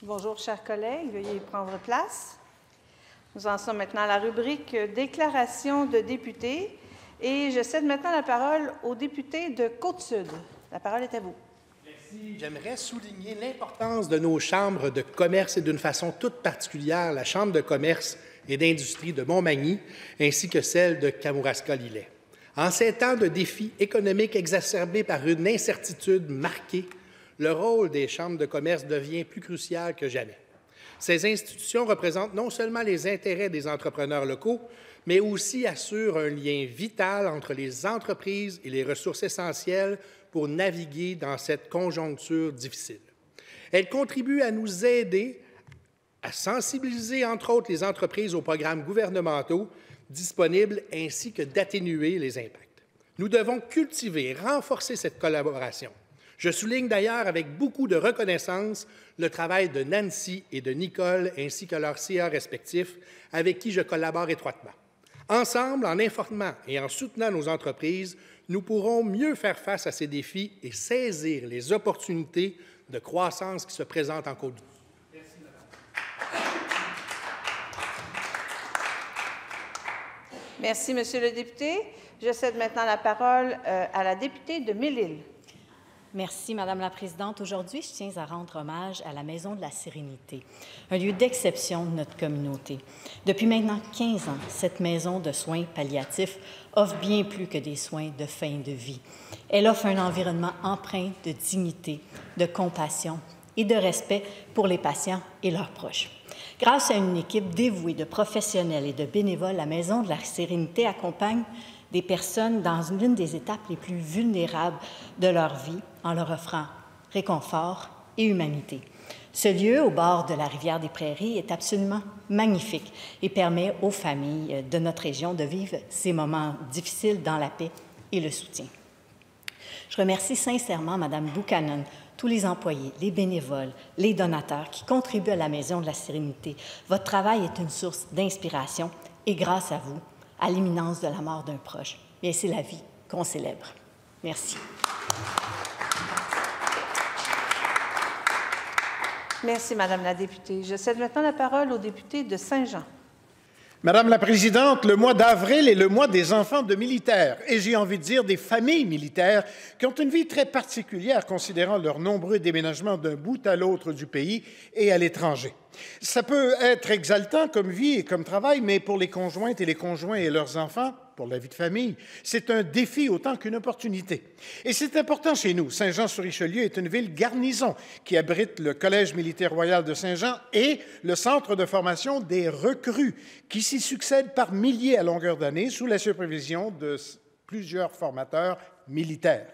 Bonjour, chers collègues. Veuillez prendre place. Nous en sommes maintenant à la rubrique « Déclaration de députés » et je cède maintenant la parole au député de Côte-Sud. La parole est à vous. Merci. J'aimerais souligner l'importance de nos chambres de commerce et d'une façon toute particulière la Chambre de commerce et d'industrie de Montmagny ainsi que celle de Kamouraska-Lillet. En ces temps de défis économiques exacerbés par une incertitude marquée, le rôle des chambres de commerce devient plus crucial que jamais. Ces institutions représentent non seulement les intérêts des entrepreneurs locaux, mais aussi assurent un lien vital entre les entreprises et les ressources essentielles pour naviguer dans cette conjoncture difficile. Elles contribuent à nous aider à sensibiliser, entre autres, les entreprises aux programmes gouvernementaux disponibles ainsi que d'atténuer les impacts. Nous devons cultiver et renforcer cette collaboration. Je souligne d'ailleurs avec beaucoup de reconnaissance le travail de Nancy et de Nicole ainsi que leurs CA respectifs avec qui je collabore étroitement. Ensemble, en informant et en soutenant nos entreprises, nous pourrons mieux faire face à ces défis et saisir les opportunités de croissance qui se présentent en Côte-du-Nord. Merci, Monsieur le député. Je cède maintenant la parole à la députée de Mille-Îles. Merci, Madame la Présidente. Aujourd'hui, je tiens à rendre hommage à la Maison de la Sérénité, un lieu d'exception de notre communauté. Depuis maintenant 15 ans, cette maison de soins palliatifs offre bien plus que des soins de fin de vie. Elle offre un environnement empreint de dignité, de compassion et de respect pour les patients et leurs proches. Grâce à une équipe dévouée de professionnels et de bénévoles, la Maison de la Sérénité accompagne des personnes dans l'une des étapes les plus vulnérables de leur vie en leur offrant réconfort et humanité. Ce lieu, au bord de la rivière des Prairies, est absolument magnifique et permet aux familles de notre région de vivre ces moments difficiles dans la paix et le soutien. Je remercie sincèrement Mme Buchanan, tous les employés, les bénévoles, les donateurs qui contribuent à la Maison de la Sérénité. Votre travail est une source d'inspiration et grâce à vous, à l'imminence de la mort d'un proche. Bien, c'est la vie qu'on célèbre. Merci. Merci, Madame la députée. Je cède maintenant la parole au député de Saint-Jean. Madame la Présidente, le mois d'avril est le mois des enfants de militaires et j'ai envie de dire des familles militaires qui ont une vie très particulière considérant leurs nombreux déménagements d'un bout à l'autre du pays et à l'étranger. Ça peut être exaltant comme vie et comme travail, mais pour les conjointes et les conjoints et leurs enfants, pour la vie de famille, c'est un défi autant qu'une opportunité. Et c'est important chez nous. Saint-Jean-sur-Richelieu est une ville garnison qui abrite le Collège militaire royal de Saint-Jean et le centre de formation des recrues qui s'y succèdent par milliers à longueur d'année sous la supervision de plusieurs formateurs militaires.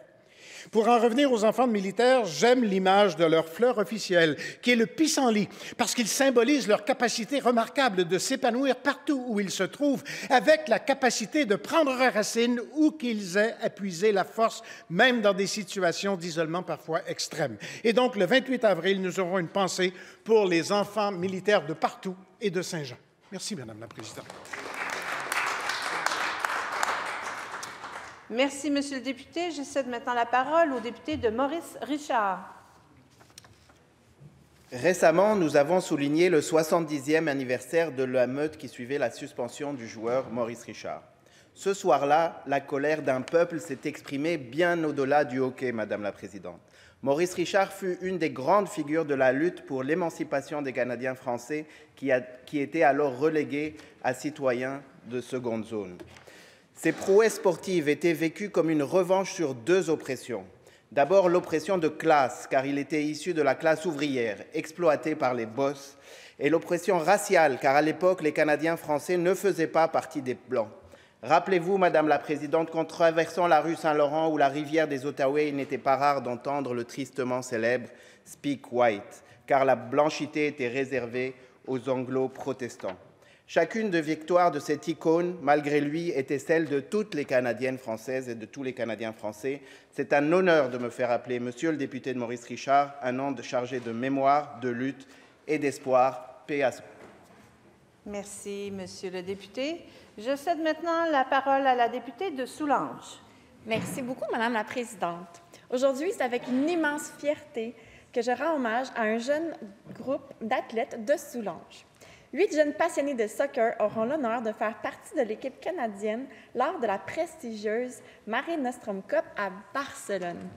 Pour en revenir aux enfants de militaires, j'aime l'image de leur fleur officielle, qui est le pissenlit, parce qu'il symbolise leur capacité remarquable de s'épanouir partout où ils se trouvent, avec la capacité de prendre racine où qu'ils aient à puiser la force, même dans des situations d'isolement parfois extrêmes. Et donc, le 28 avril, nous aurons une pensée pour les enfants militaires de partout et de Saint-Jean. Merci, Madame la Présidente. Merci, Monsieur le député. Je cède maintenant la parole au député de Maurice Richard. Récemment, nous avons souligné le 70e anniversaire de la meute qui suivait la suspension du joueur Maurice Richard. Ce soir-là, la colère d'un peuple s'est exprimée bien au-delà du hockey, Madame la Présidente. Maurice Richard fut une des grandes figures de la lutte pour l'émancipation des Canadiens français qui étaient alors relégués à citoyens de seconde zone. Ses prouesses sportives étaient vécues comme une revanche sur deux oppressions. D'abord, l'oppression de classe, car il était issu de la classe ouvrière, exploitée par les boss, et l'oppression raciale, car à l'époque, les Canadiens français ne faisaient pas partie des Blancs. Rappelez-vous, Madame la Présidente, qu'en traversant la rue Saint-Laurent ou la rivière des Outaouais, il n'était pas rare d'entendre le tristement célèbre « Speak White », car la blanchité était réservée aux anglo-protestants. Chacune des victoires de cette icône, malgré lui, était celle de toutes les Canadiennes françaises et de tous les Canadiens français. C'est un honneur de me faire appeler, Monsieur le député de Maurice Richard, un homme chargé de mémoire, de lutte et d'espoir. Paix à son. Merci, Monsieur le député. Je cède maintenant la parole à la députée de Soulanges. Merci beaucoup, Madame la Présidente. Aujourd'hui, c'est avec une immense fierté que je rends hommage à un jeune groupe d'athlètes de Soulanges. 8 jeunes passionnés de soccer auront l'honneur de faire partie de l'équipe canadienne lors de la prestigieuse Mare Nostrum Cup à Barcelone.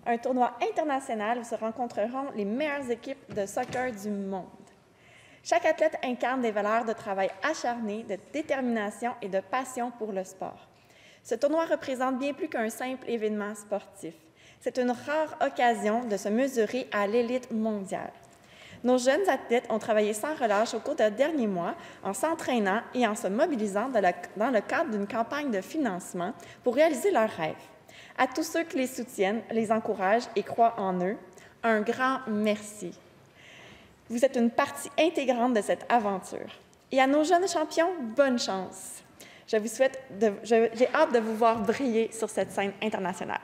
Un tournoi international où se rencontreront les meilleures équipes de soccer du monde. Chaque athlète incarne des valeurs de travail acharné, de détermination et de passion pour le sport. Ce tournoi représente bien plus qu'un simple événement sportif. C'est une rare occasion de se mesurer à l'élite mondiale. Nos jeunes athlètes ont travaillé sans relâche au cours des derniers mois en s'entraînant et en se mobilisant dans le cadre d'une campagne de financement pour réaliser leurs rêves. À tous ceux qui les soutiennent, les encouragent et croient en eux, un grand merci. Vous êtes une partie intégrante de cette aventure. Et à nos jeunes champions, bonne chance. J'ai hâte de vous voir briller sur cette scène internationale.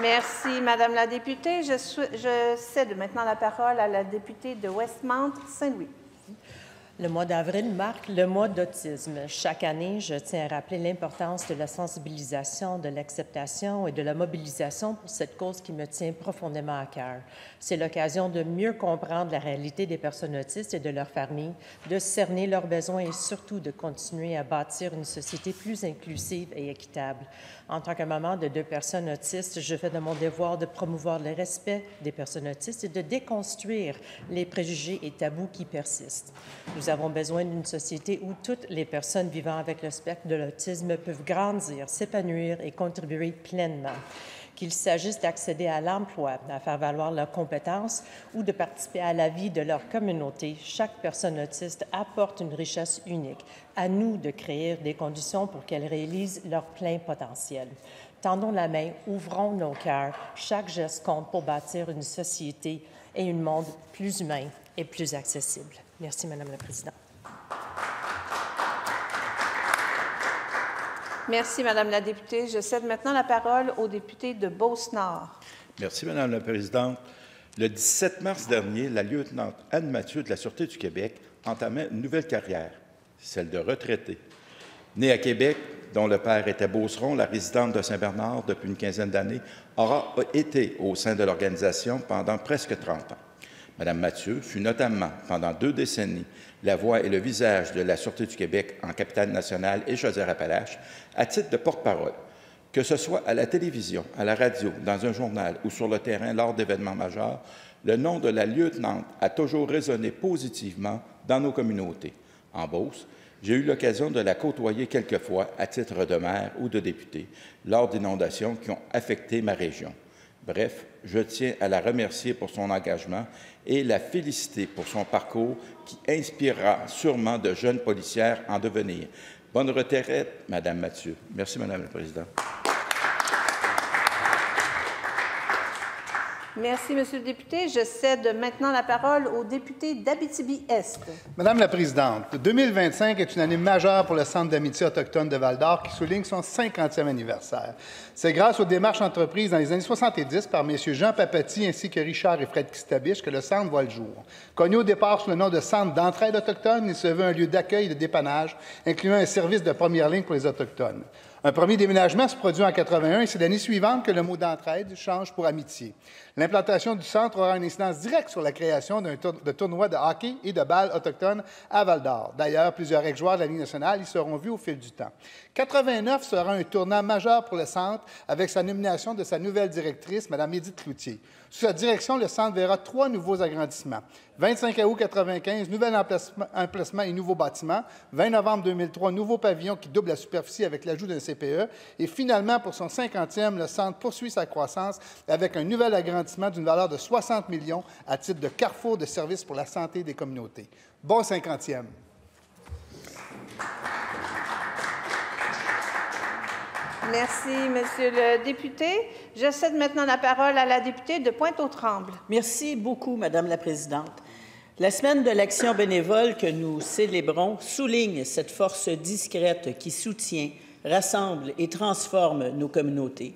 Merci, Madame la députée. Je cède maintenant la parole à la députée de Westmount-Saint-Louis. Le mois d'avril marque le mois d'autisme. Chaque année, je tiens à rappeler l'importance de la sensibilisation, de l'acceptation et de la mobilisation pour cette cause qui me tient profondément à cœur. C'est l'occasion de mieux comprendre la réalité des personnes autistes et de leurs familles, de cerner leurs besoins et surtout de continuer à bâtir une société plus inclusive et équitable. En tant que maman de 2 personnes autistes, je fais de mon devoir de promouvoir le respect des personnes autistes et de déconstruire les préjugés et tabous qui persistent. Nous avons besoin d'une société où toutes les personnes vivant avec le spectre de l'autisme peuvent grandir, s'épanouir et contribuer pleinement. Qu'il s'agisse d'accéder à l'emploi, à faire valoir leurs compétences ou de participer à la vie de leur communauté, chaque personne autiste apporte une richesse unique. À nous de créer des conditions pour qu'elles réalisent leur plein potentiel. Tendons la main, ouvrons nos cœurs. Chaque geste compte pour bâtir une société et un monde plus humain et plus accessible. Merci, Madame la Présidente. Merci, Madame la députée. Je cède maintenant la parole au député de Beauce-Nord. Merci, Madame la Présidente. Le 17 mars dernier, la lieutenant Anne Mathieu de la Sûreté du Québec entamait une nouvelle carrière, celle de retraitée. Née à Québec, dont le père était Beauceron, la résidente de Saint-Bernard depuis une quinzaine d'années, aura été au sein de l'organisation pendant presque 30 ans. Madame Mathieu fut notamment, pendant 2 décennies, la voix et le visage de la Sûreté du Québec en Capitale-Nationale et Chaudière-Appalaches à titre de porte-parole. Que ce soit à la télévision, à la radio, dans un journal ou sur le terrain lors d'événements majeurs, le nom de la lieutenante a toujours résonné positivement dans nos communautés. En Beauce, j'ai eu l'occasion de la côtoyer quelquefois à titre de maire ou de député lors d'inondations qui ont affecté ma région. Bref, je tiens à la remercier pour son engagement et la féliciter pour son parcours qui inspirera sûrement de jeunes policières en devenir. Bonne retraite, Madame Mathieu. Merci, Madame la Présidente. Merci, Monsieur le député. Je cède maintenant la parole au député d'Abitibi-Est. Madame la Présidente, 2025 est une année majeure pour le Centre d'amitié autochtone de Val-d'Or qui souligne son 50e anniversaire. C'est grâce aux démarches entreprises dans les années 70 par M. Jean Papati ainsi que Richard et Fred Kistabiche que le centre voit le jour. Connu au départ sous le nom de Centre d'entraide autochtone, il se veut un lieu d'accueil et de dépannage, incluant un service de première ligne pour les Autochtones. Un premier déménagement se produit en 1981 et c'est l'année suivante que le mot d'entraide change pour amitié. L'implantation du centre aura une incidence directe sur la création de tournois de hockey et de balles autochtones à Val-d'Or. D'ailleurs, plusieurs ex-joueurs de la Ligue nationale y seront vus au fil du temps. 89 sera un tournant majeur pour le centre avec sa nomination de sa nouvelle directrice, Mme Édith Cloutier. Sous sa direction, le centre verra 3 nouveaux agrandissements. 25 août 1995, nouvel emplacement et nouveau bâtiment. 20 novembre 2003, nouveau pavillon qui double la superficie avec l'ajout d'un CPE. Et finalement, pour son 50e, le centre poursuit sa croissance avec un nouvel agrandissement d'une valeur de 60 millions à titre de carrefour de services pour la santé des communautés. Bon 50e. Merci, Monsieur le député. Je cède maintenant la parole à la députée de Pointe-aux-Trembles. Merci beaucoup, Madame la Présidente. La Semaine de l'action bénévole que nous célébrons souligne cette force discrète qui soutient, rassemble et transforme nos communautés.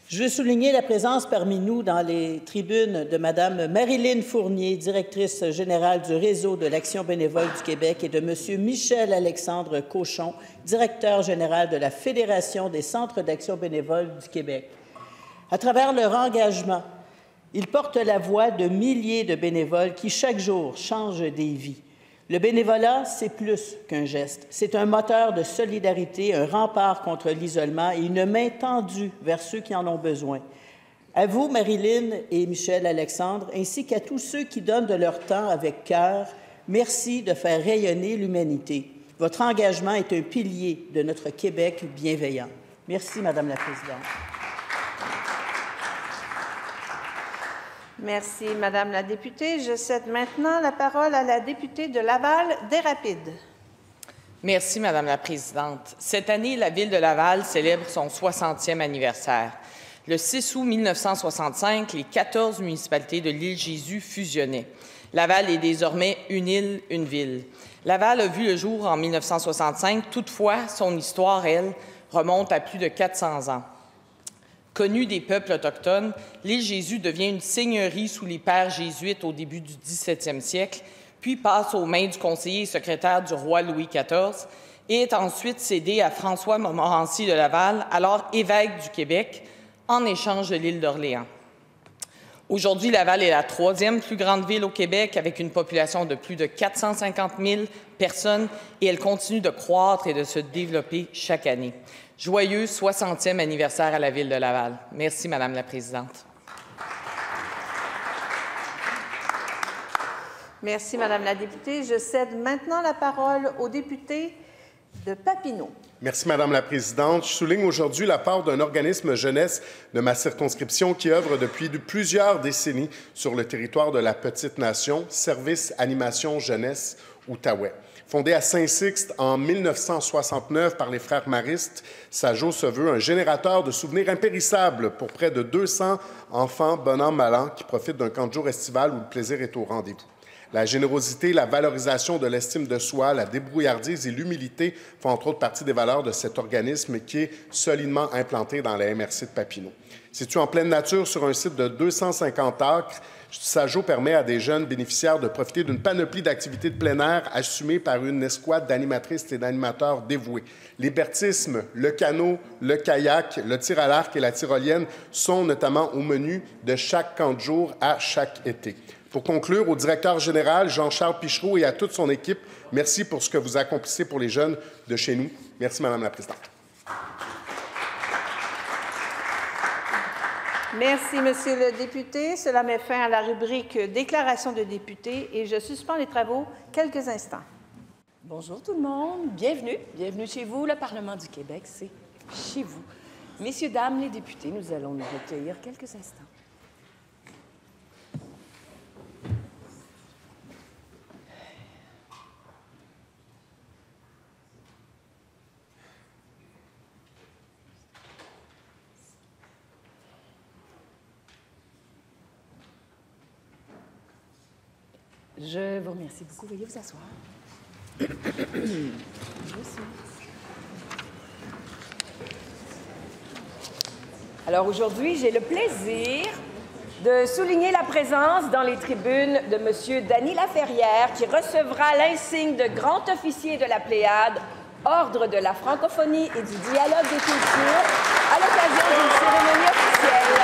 Je veux souligner la présence parmi nous dans les tribunes de Mme Marilyn Fournier, directrice générale du Réseau de l'Action bénévole du Québec, et de M. Michel-Alexandre Cochon, directeur général de la Fédération des centres d'action bénévole du Québec. À travers leur engagement, ils portent la voix de milliers de bénévoles qui, chaque jour, changent des vies. Le bénévolat, c'est plus qu'un geste. C'est un moteur de solidarité, un rempart contre l'isolement et une main tendue vers ceux qui en ont besoin. À vous, Marilyn et Michel-Alexandre, ainsi qu'à tous ceux qui donnent de leur temps avec cœur, merci de faire rayonner l'humanité. Votre engagement est un pilier de notre Québec bienveillant. Merci, Madame la Présidente. Merci, Madame la députée. Je cède maintenant la parole à la députée de Laval des Rapides. Merci, Madame la Présidente. Cette année, la Ville de Laval célèbre son 60e anniversaire. Le 6 août 1965, les 14 municipalités de l'île Jésus fusionnaient. Laval est désormais une île, une ville. Laval a vu le jour en 1965. Toutefois, son histoire, elle, remonte à plus de 400 ans. Connue des peuples autochtones, l'île Jésus devient une seigneurie sous les pères jésuites au début du 17e siècle, puis passe aux mains du conseiller et secrétaire du roi Louis XIV et est ensuite cédée à François Montmorency de Laval, alors évêque du Québec, en échange de l'île d'Orléans. Aujourd'hui, Laval est la 3e plus grande ville au Québec, avec une population de plus de 450 000 personnes, et elle continue de croître et de se développer chaque année. Joyeux 60e anniversaire à la Ville de Laval. Merci, Madame la Présidente. Merci, Madame la députée. Je cède maintenant la parole au député de Papineau. Merci, Madame la Présidente. Je souligne aujourd'hui la part d'un organisme jeunesse de ma circonscription qui œuvre depuis plusieurs décennies sur le territoire de la Petite Nation, Service Animation Jeunesse Outaouais. Fondé à Saint-Sixte en 1969 par les frères Maristes, Sajo se veut un générateur de souvenirs impérissables pour près de 200 enfants bon an, mal an qui profitent d'un camp de jour estival où le plaisir est au rendez-vous. La générosité, la valorisation de l'estime de soi, la débrouillardise et l'humilité font entre autres partie des valeurs de cet organisme qui est solidement implanté dans la MRC de Papineau. Situé en pleine nature sur un site de 250 acres, Sajo permet à des jeunes bénéficiaires de profiter d'une panoplie d'activités de plein air assumées par une escouade d'animatrices et d'animateurs dévoués. L'hébertisme, le canot, le kayak, le tir à l'arc et la tyrolienne sont notamment au menu de chaque camp de jour à chaque été. Pour conclure, au directeur général Jean-Charles Pichereau et à toute son équipe, merci pour ce que vous accomplissez pour les jeunes de chez nous. Merci, Madame la Présidente. Merci, Monsieur le député. Cela met fin à la rubrique « Déclaration de députés » et je suspends les travaux quelques instants. Bonjour tout le monde. Bienvenue. Bienvenue chez vous. Le Parlement du Québec, c'est chez vous. Messieurs, dames, les députés, nous allons nous recueillir quelques instants. Je vous remercie beaucoup. Veuillez vous asseoir. Alors aujourd'hui, j'ai le plaisir de souligner la présence dans les tribunes de M. Dany Laferrière, qui recevra l'insigne de grand officier de la Pléiade, Ordre de la francophonie et du dialogue des cultures, à l'occasion d'une cérémonie officielle.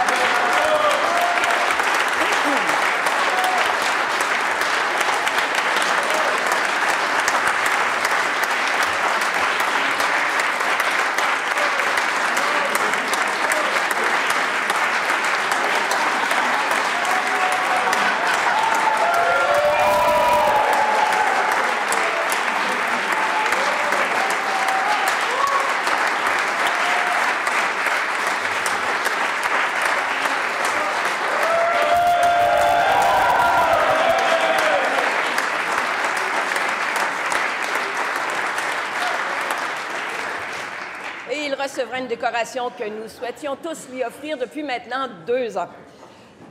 Recevra une décoration que nous souhaitions tous lui offrir depuis maintenant 2 ans.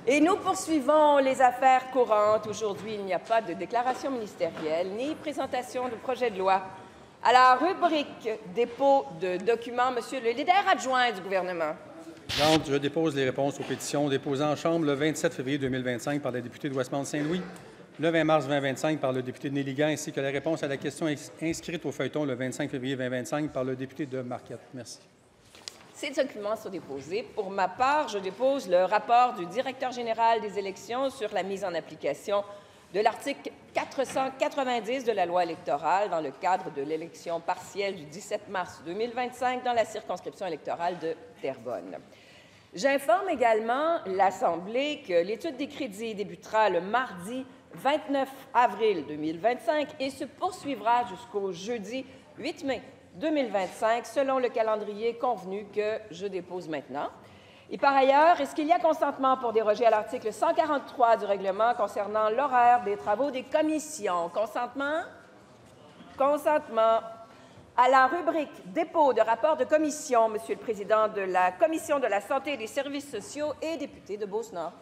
Et nous poursuivons les affaires courantes. Aujourd'hui, il n'y a pas de déclaration ministérielle ni présentation de projet de loi. À la rubrique dépôt de documents, Monsieur le leader adjoint du gouvernement. Je dépose les réponses aux pétitions déposées en Chambre le 27 février 2025 par la députée de Westmount-Saint-Louis, le 20 mars 2025 par le député de Néligan, ainsi que la réponse à la question inscrite au feuilleton le 25 février 2025 par le député de Marquette. Merci. Ces documents sont déposés. Pour ma part, je dépose le rapport du directeur général des élections sur la mise en application de l'article 490 de la loi électorale dans le cadre de l'élection partielle du 17 mars 2025 dans la circonscription électorale de Terrebonne. J'informe également l'Assemblée que l'étude des crédits débutera le mardi 29 avril 2025 et se poursuivra jusqu'au jeudi 8 mai 2025, selon le calendrier convenu que je dépose maintenant. Et par ailleurs, est-ce qu'il y a consentement pour déroger à l'article 143 du règlement concernant l'horaire des travaux des commissions? Consentement? Consentement. À la rubrique « Dépôt de rapport de commission », Monsieur le Président de la Commission de la Santé et des Services sociaux et député de Beauce-Nord.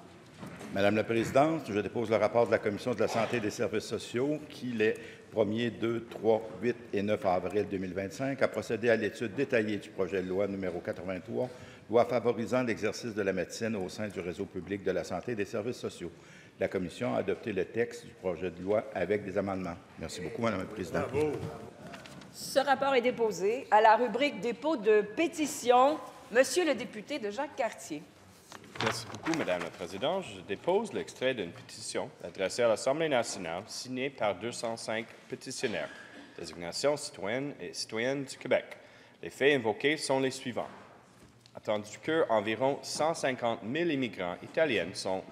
Madame la Présidente, je dépose le rapport de la Commission de la Santé et des Services sociaux qui, les 1er, 2, 3, 8 et 9 avril 2025, a procédé à l'étude détaillée du projet de loi numéro 83, loi favorisant l'exercice de la médecine au sein du réseau public de la santé et des services sociaux. La Commission a adopté le texte du projet de loi avec des amendements. Merci beaucoup, Madame la Présidente. Bravo. Ce rapport est déposé à la rubrique « Dépôt de pétition ». Monsieur le député de Jacques-Cartier. Merci beaucoup, Madame la Présidente. Je dépose l'extrait d'une pétition adressée à l'Assemblée nationale signée par 205 pétitionnaires, désignation citoyenne et citoyenne du Québec. Les faits invoqués sont les suivants. Attendu qu'environ 150 000 immigrants italiens sont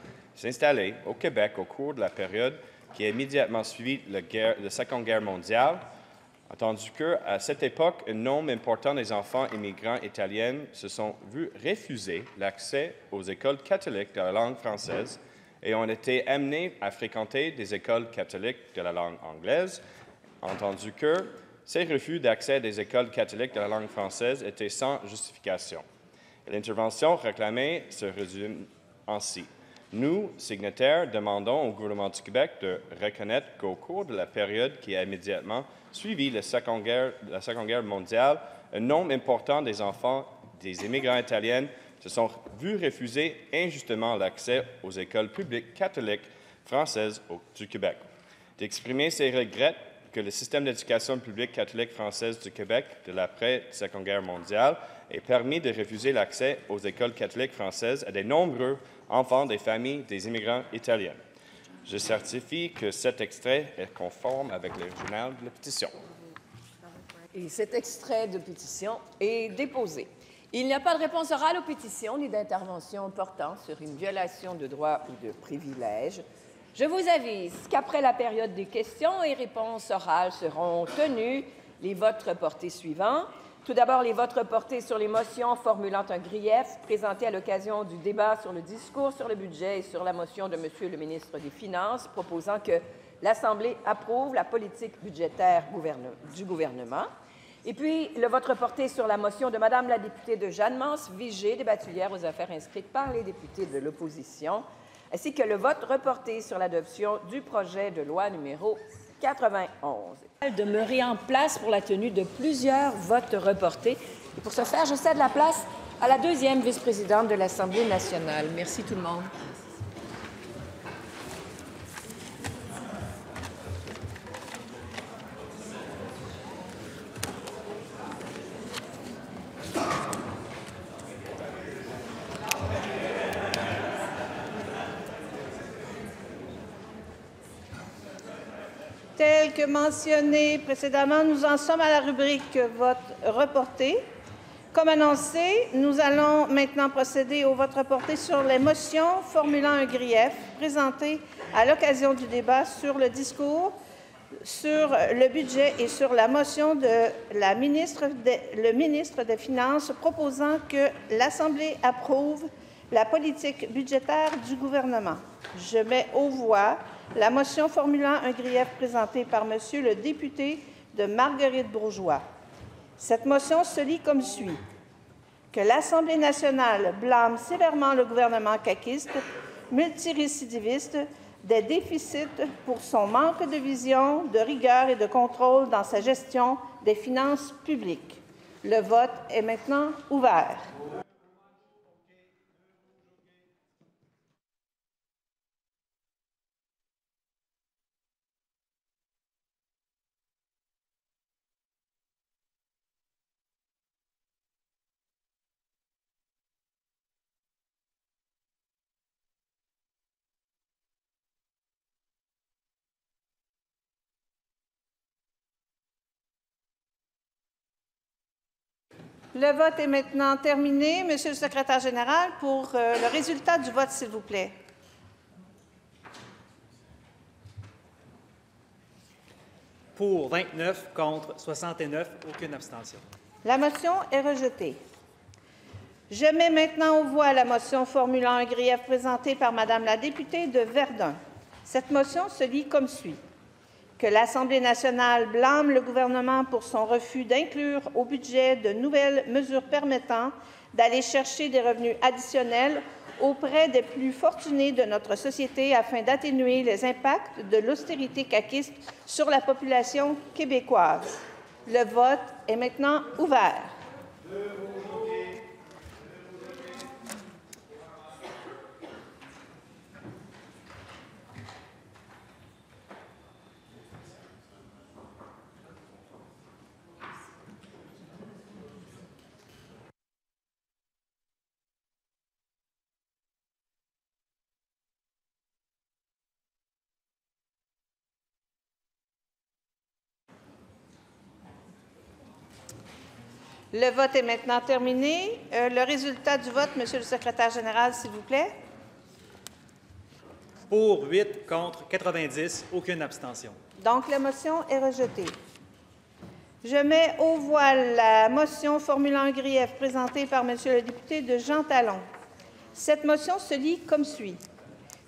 installés au Québec au cours de la période qui a immédiatement suivi la Seconde Guerre mondiale, attendu qu'à cette époque, un nombre important des enfants immigrants italiens se sont vus refuser l'accès aux écoles catholiques de la langue française et ont été amenés à fréquenter des écoles catholiques de la langue anglaise, entendu que ces refus d'accès à des écoles catholiques de la langue française étaient sans justification. L'intervention réclamée se résume ainsi. Nous, signataires, demandons au gouvernement du Québec de reconnaître qu'au cours de la période qui a immédiatement suivi la Seconde Guerre mondiale, un nombre important des enfants des immigrants italiens se sont vus refuser injustement l'accès aux écoles publiques catholiques françaises du Québec. D'exprimer ses regrets que le système d'éducation publique catholique française du Québec de l'après-Seconde Guerre mondiale ait permis de refuser l'accès aux écoles catholiques françaises à de nombreux enfants des familles des immigrants italiens. Je certifie que cet extrait est conforme avec l'original de la pétition. Et cet extrait de pétition est déposé. Il n'y a pas de réponse orale aux pétitions ni d'intervention portant sur une violation de droits ou de privilèges. Je vous avise qu'après la période des questions et réponses orales seront tenus les votes reportés suivants. Tout d'abord, les votes reportés sur les motions formulant un grief présentées à l'occasion du débat sur le discours sur le budget et sur la motion de Monsieur le ministre des Finances proposant que l'Assemblée approuve la politique budgétaire du gouvernement. Et puis, le vote reporté sur la motion de Madame la députée de Jeanne-Mance Vigée, débattue hier aux affaires inscrites par les députés de l'opposition, ainsi que le vote reporté sur l'adoption du projet de loi numéro 91. Demeurer en place pour la tenue de plusieurs votes reportés. Et pour ce faire, je cède la place à la deuxième vice-présidente de l'Assemblée nationale. Merci tout le monde. Tel que mentionné précédemment, nous en sommes à la rubrique « Vote reporté ». Comme annoncé, nous allons maintenant procéder au vote reporté sur les motions formulant un grief présentées à l'occasion du débat sur le discours sur le budget et sur la motion de le ministre des Finances proposant que l'Assemblée approuve la politique budgétaire du gouvernement. Je mets aux voix la motion formulant un grief présentée par Monsieur le député de Marguerite-Bourgeois. Cette motion se lit comme suit. Que l'Assemblée nationale blâme sévèrement le gouvernement caquiste, multirécidiviste, des déficits pour son manque de vision, de rigueur et de contrôle dans sa gestion des finances publiques. Le vote est maintenant ouvert. Le vote est maintenant terminé. Monsieur le secrétaire général, pour le résultat du vote, s'il vous plaît. Pour 29, contre 69, aucune abstention. La motion est rejetée. Je mets maintenant aux voix la motion formulant un grief présentée par Mme la députée de Verdun. Cette motion se lit comme suit. Que l'Assemblée nationale blâme le gouvernement pour son refus d'inclure au budget de nouvelles mesures permettant d'aller chercher des revenus additionnels auprès des plus fortunés de notre société afin d'atténuer les impacts de l'austérité caquiste sur la population québécoise. Le vote est maintenant ouvert. Le vote est maintenant terminé. Le résultat du vote, Monsieur le secrétaire général, s'il vous plaît. Pour 8, contre 90, aucune abstention. Donc, la motion est rejetée. Je mets aux voix la motion formulant un grief présentée par Monsieur le député de Jean Talon. Cette motion se lit comme suit.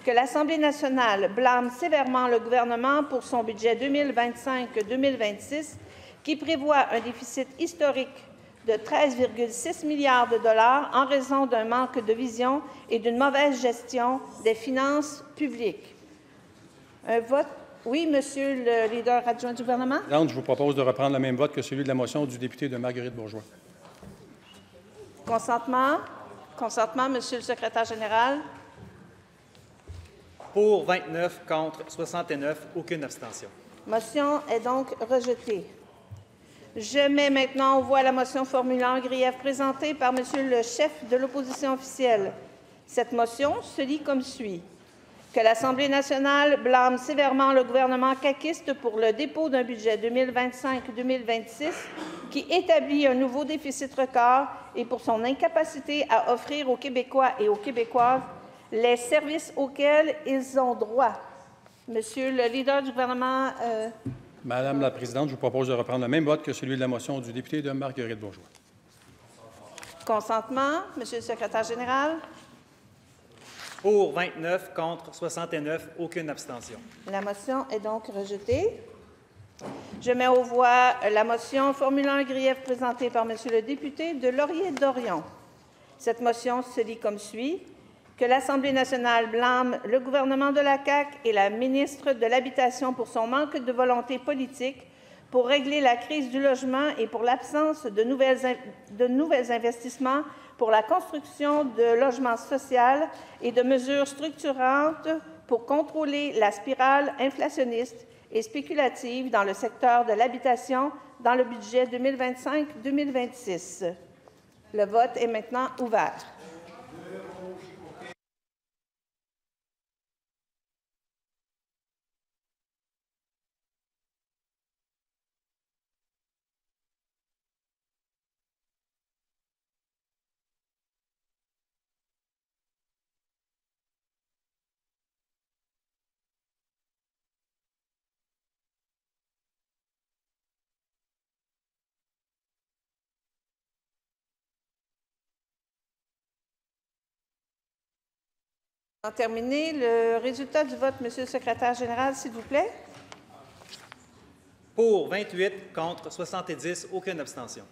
Que l'Assemblée nationale blâme sévèrement le gouvernement pour son budget 2025-2026 qui prévoit un déficit historique de 13,6 milliards de dollars en raison d'un manque de vision et d'une mauvaise gestion des finances publiques. Un vote. Oui, Monsieur le leader adjoint du gouvernement. Présidente, je vous propose de reprendre le même vote que celui de la motion du député de Marguerite Bourgeois. Consentement. Consentement, Monsieur le secrétaire général. Pour 29, contre 69, aucune abstention. Motion est donc rejetée. Je mets maintenant aux voix la motion formulant un grief présentée par Monsieur le chef de l'opposition officielle. Cette motion se lit comme suit. Que l'Assemblée nationale blâme sévèrement le gouvernement caquiste pour le dépôt d'un budget 2025-2026 qui établit un nouveau déficit record et pour son incapacité à offrir aux Québécois et aux Québécoises les services auxquels ils ont droit. Monsieur le leader du gouvernement... Madame la Présidente, je vous propose de reprendre le même vote que celui de la motion du député de Marguerite Bourgeois. Consentement. Monsieur le secrétaire général. Pour 29, contre 69, aucune abstention. La motion est donc rejetée. Je mets aux voix la motion formulant un grief présentée par Monsieur le député de Laurier-Dorion. Cette motion se lit comme suit. Que l'Assemblée nationale blâme le gouvernement de la CAQ et la ministre de l'Habitation pour son manque de volonté politique pour régler la crise du logement et pour l'absence de nouveaux investissements pour la construction de logements sociaux et de mesures structurantes pour contrôler la spirale inflationniste et spéculative dans le secteur de l'habitation dans le budget 2025-2026. Le vote est maintenant ouvert. Terminé. Le résultat du vote, Monsieur le secrétaire général, s'il vous plaît. Pour 28, contre 70, aucune abstention.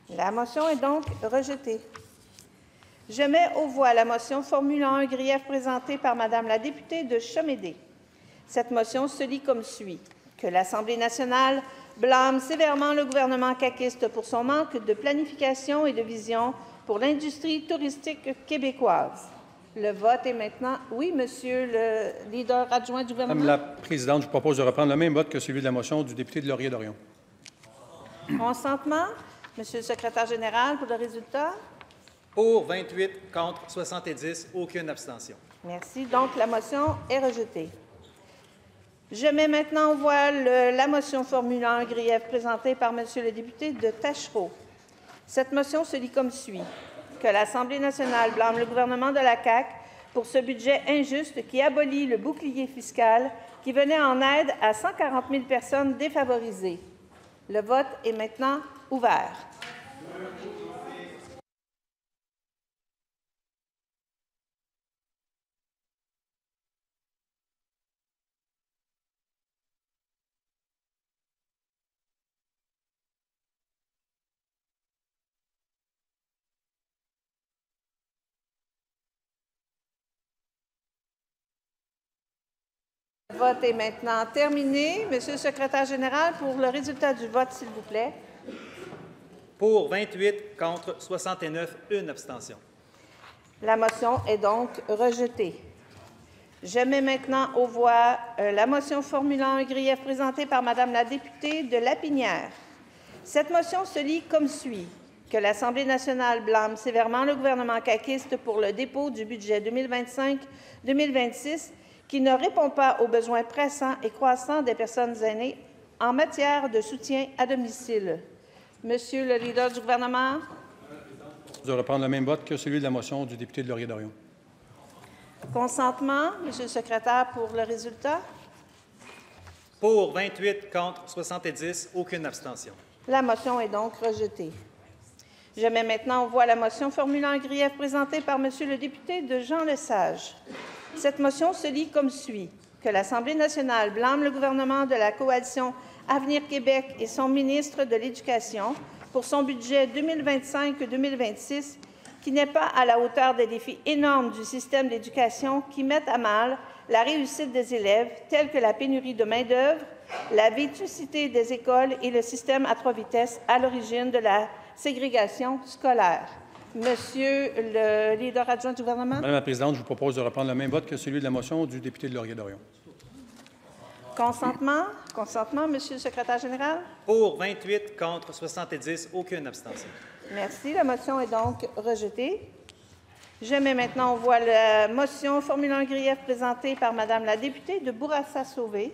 La motion est donc rejetée. Je mets aux voix la motion formulant un grief présentée par Madame la députée de Chomédé. Cette motion se lit comme suit. Que l'Assemblée nationale blâme sévèrement le gouvernement caquiste pour son manque de planification et de vision pour l'industrie touristique québécoise. Le vote est maintenant... Oui, Monsieur le leader adjoint du gouvernement. Madame la Présidente, je vous propose de reprendre le même vote que celui de la motion du député de Laurier-Dorion. Consentement. Monsieur le secrétaire général, pour le résultat. Pour 28, contre 70, aucune abstention. Merci. Donc, la motion est rejetée. Je mets maintenant aux voix la motion formulant un grief présentée par Monsieur le député de Tachereau. Cette motion se lit comme suit. Que l'Assemblée nationale blâme le gouvernement de la CAQ pour ce budget injuste qui abolit le bouclier fiscal qui venait en aide à 140 000 personnes défavorisées. Le vote est maintenant ouvert. Le vote est maintenant terminé. Monsieur le secrétaire général, pour le résultat du vote, s'il vous plaît. Pour 28, contre 69, une abstention. La motion est donc rejetée. Je mets maintenant aux voix la motion formulant un grief présentée par Mme la députée de Lapinière. Cette motion se lit comme suit. Que l'Assemblée nationale blâme sévèrement le gouvernement caquiste pour le dépôt du budget 2025-2026 qui ne répond pas aux besoins pressants et croissants des personnes aînées en matière de soutien à domicile. Monsieur le leader du gouvernement. Je vais reprendre le même vote que celui de la motion du député de Laurier-Dorion. Consentement. Monsieur le secrétaire, pour le résultat. Pour 28, contre 70, aucune abstention. La motion est donc rejetée. Je mets maintenant aux voix la motion formulant un grief présentée par Monsieur le député de Jean Lesage. Cette motion se lit comme suit. Que l'Assemblée nationale blâme le gouvernement de la coalition Avenir Québec et son ministre de l'Éducation pour son budget 2025-2026 qui n'est pas à la hauteur des défis énormes du système d'éducation qui mettent à mal la réussite des élèves, tels que la pénurie de main-d'œuvre, la vétusté des écoles et le système à 3 vitesses à l'origine de la ségrégation scolaire. Monsieur le leader adjoint du gouvernement. Madame la présidente, je vous propose de reprendre le même vote que celui de la motion du député de Laurier-Dorion. Consentement. Consentement, Monsieur le secrétaire général. Pour 28, contre 70, aucune abstention. Merci. La motion est donc rejetée. Je mets maintenant aux voix la motion formulant un grief présentée par Madame la députée de Bourassa-Sauvé.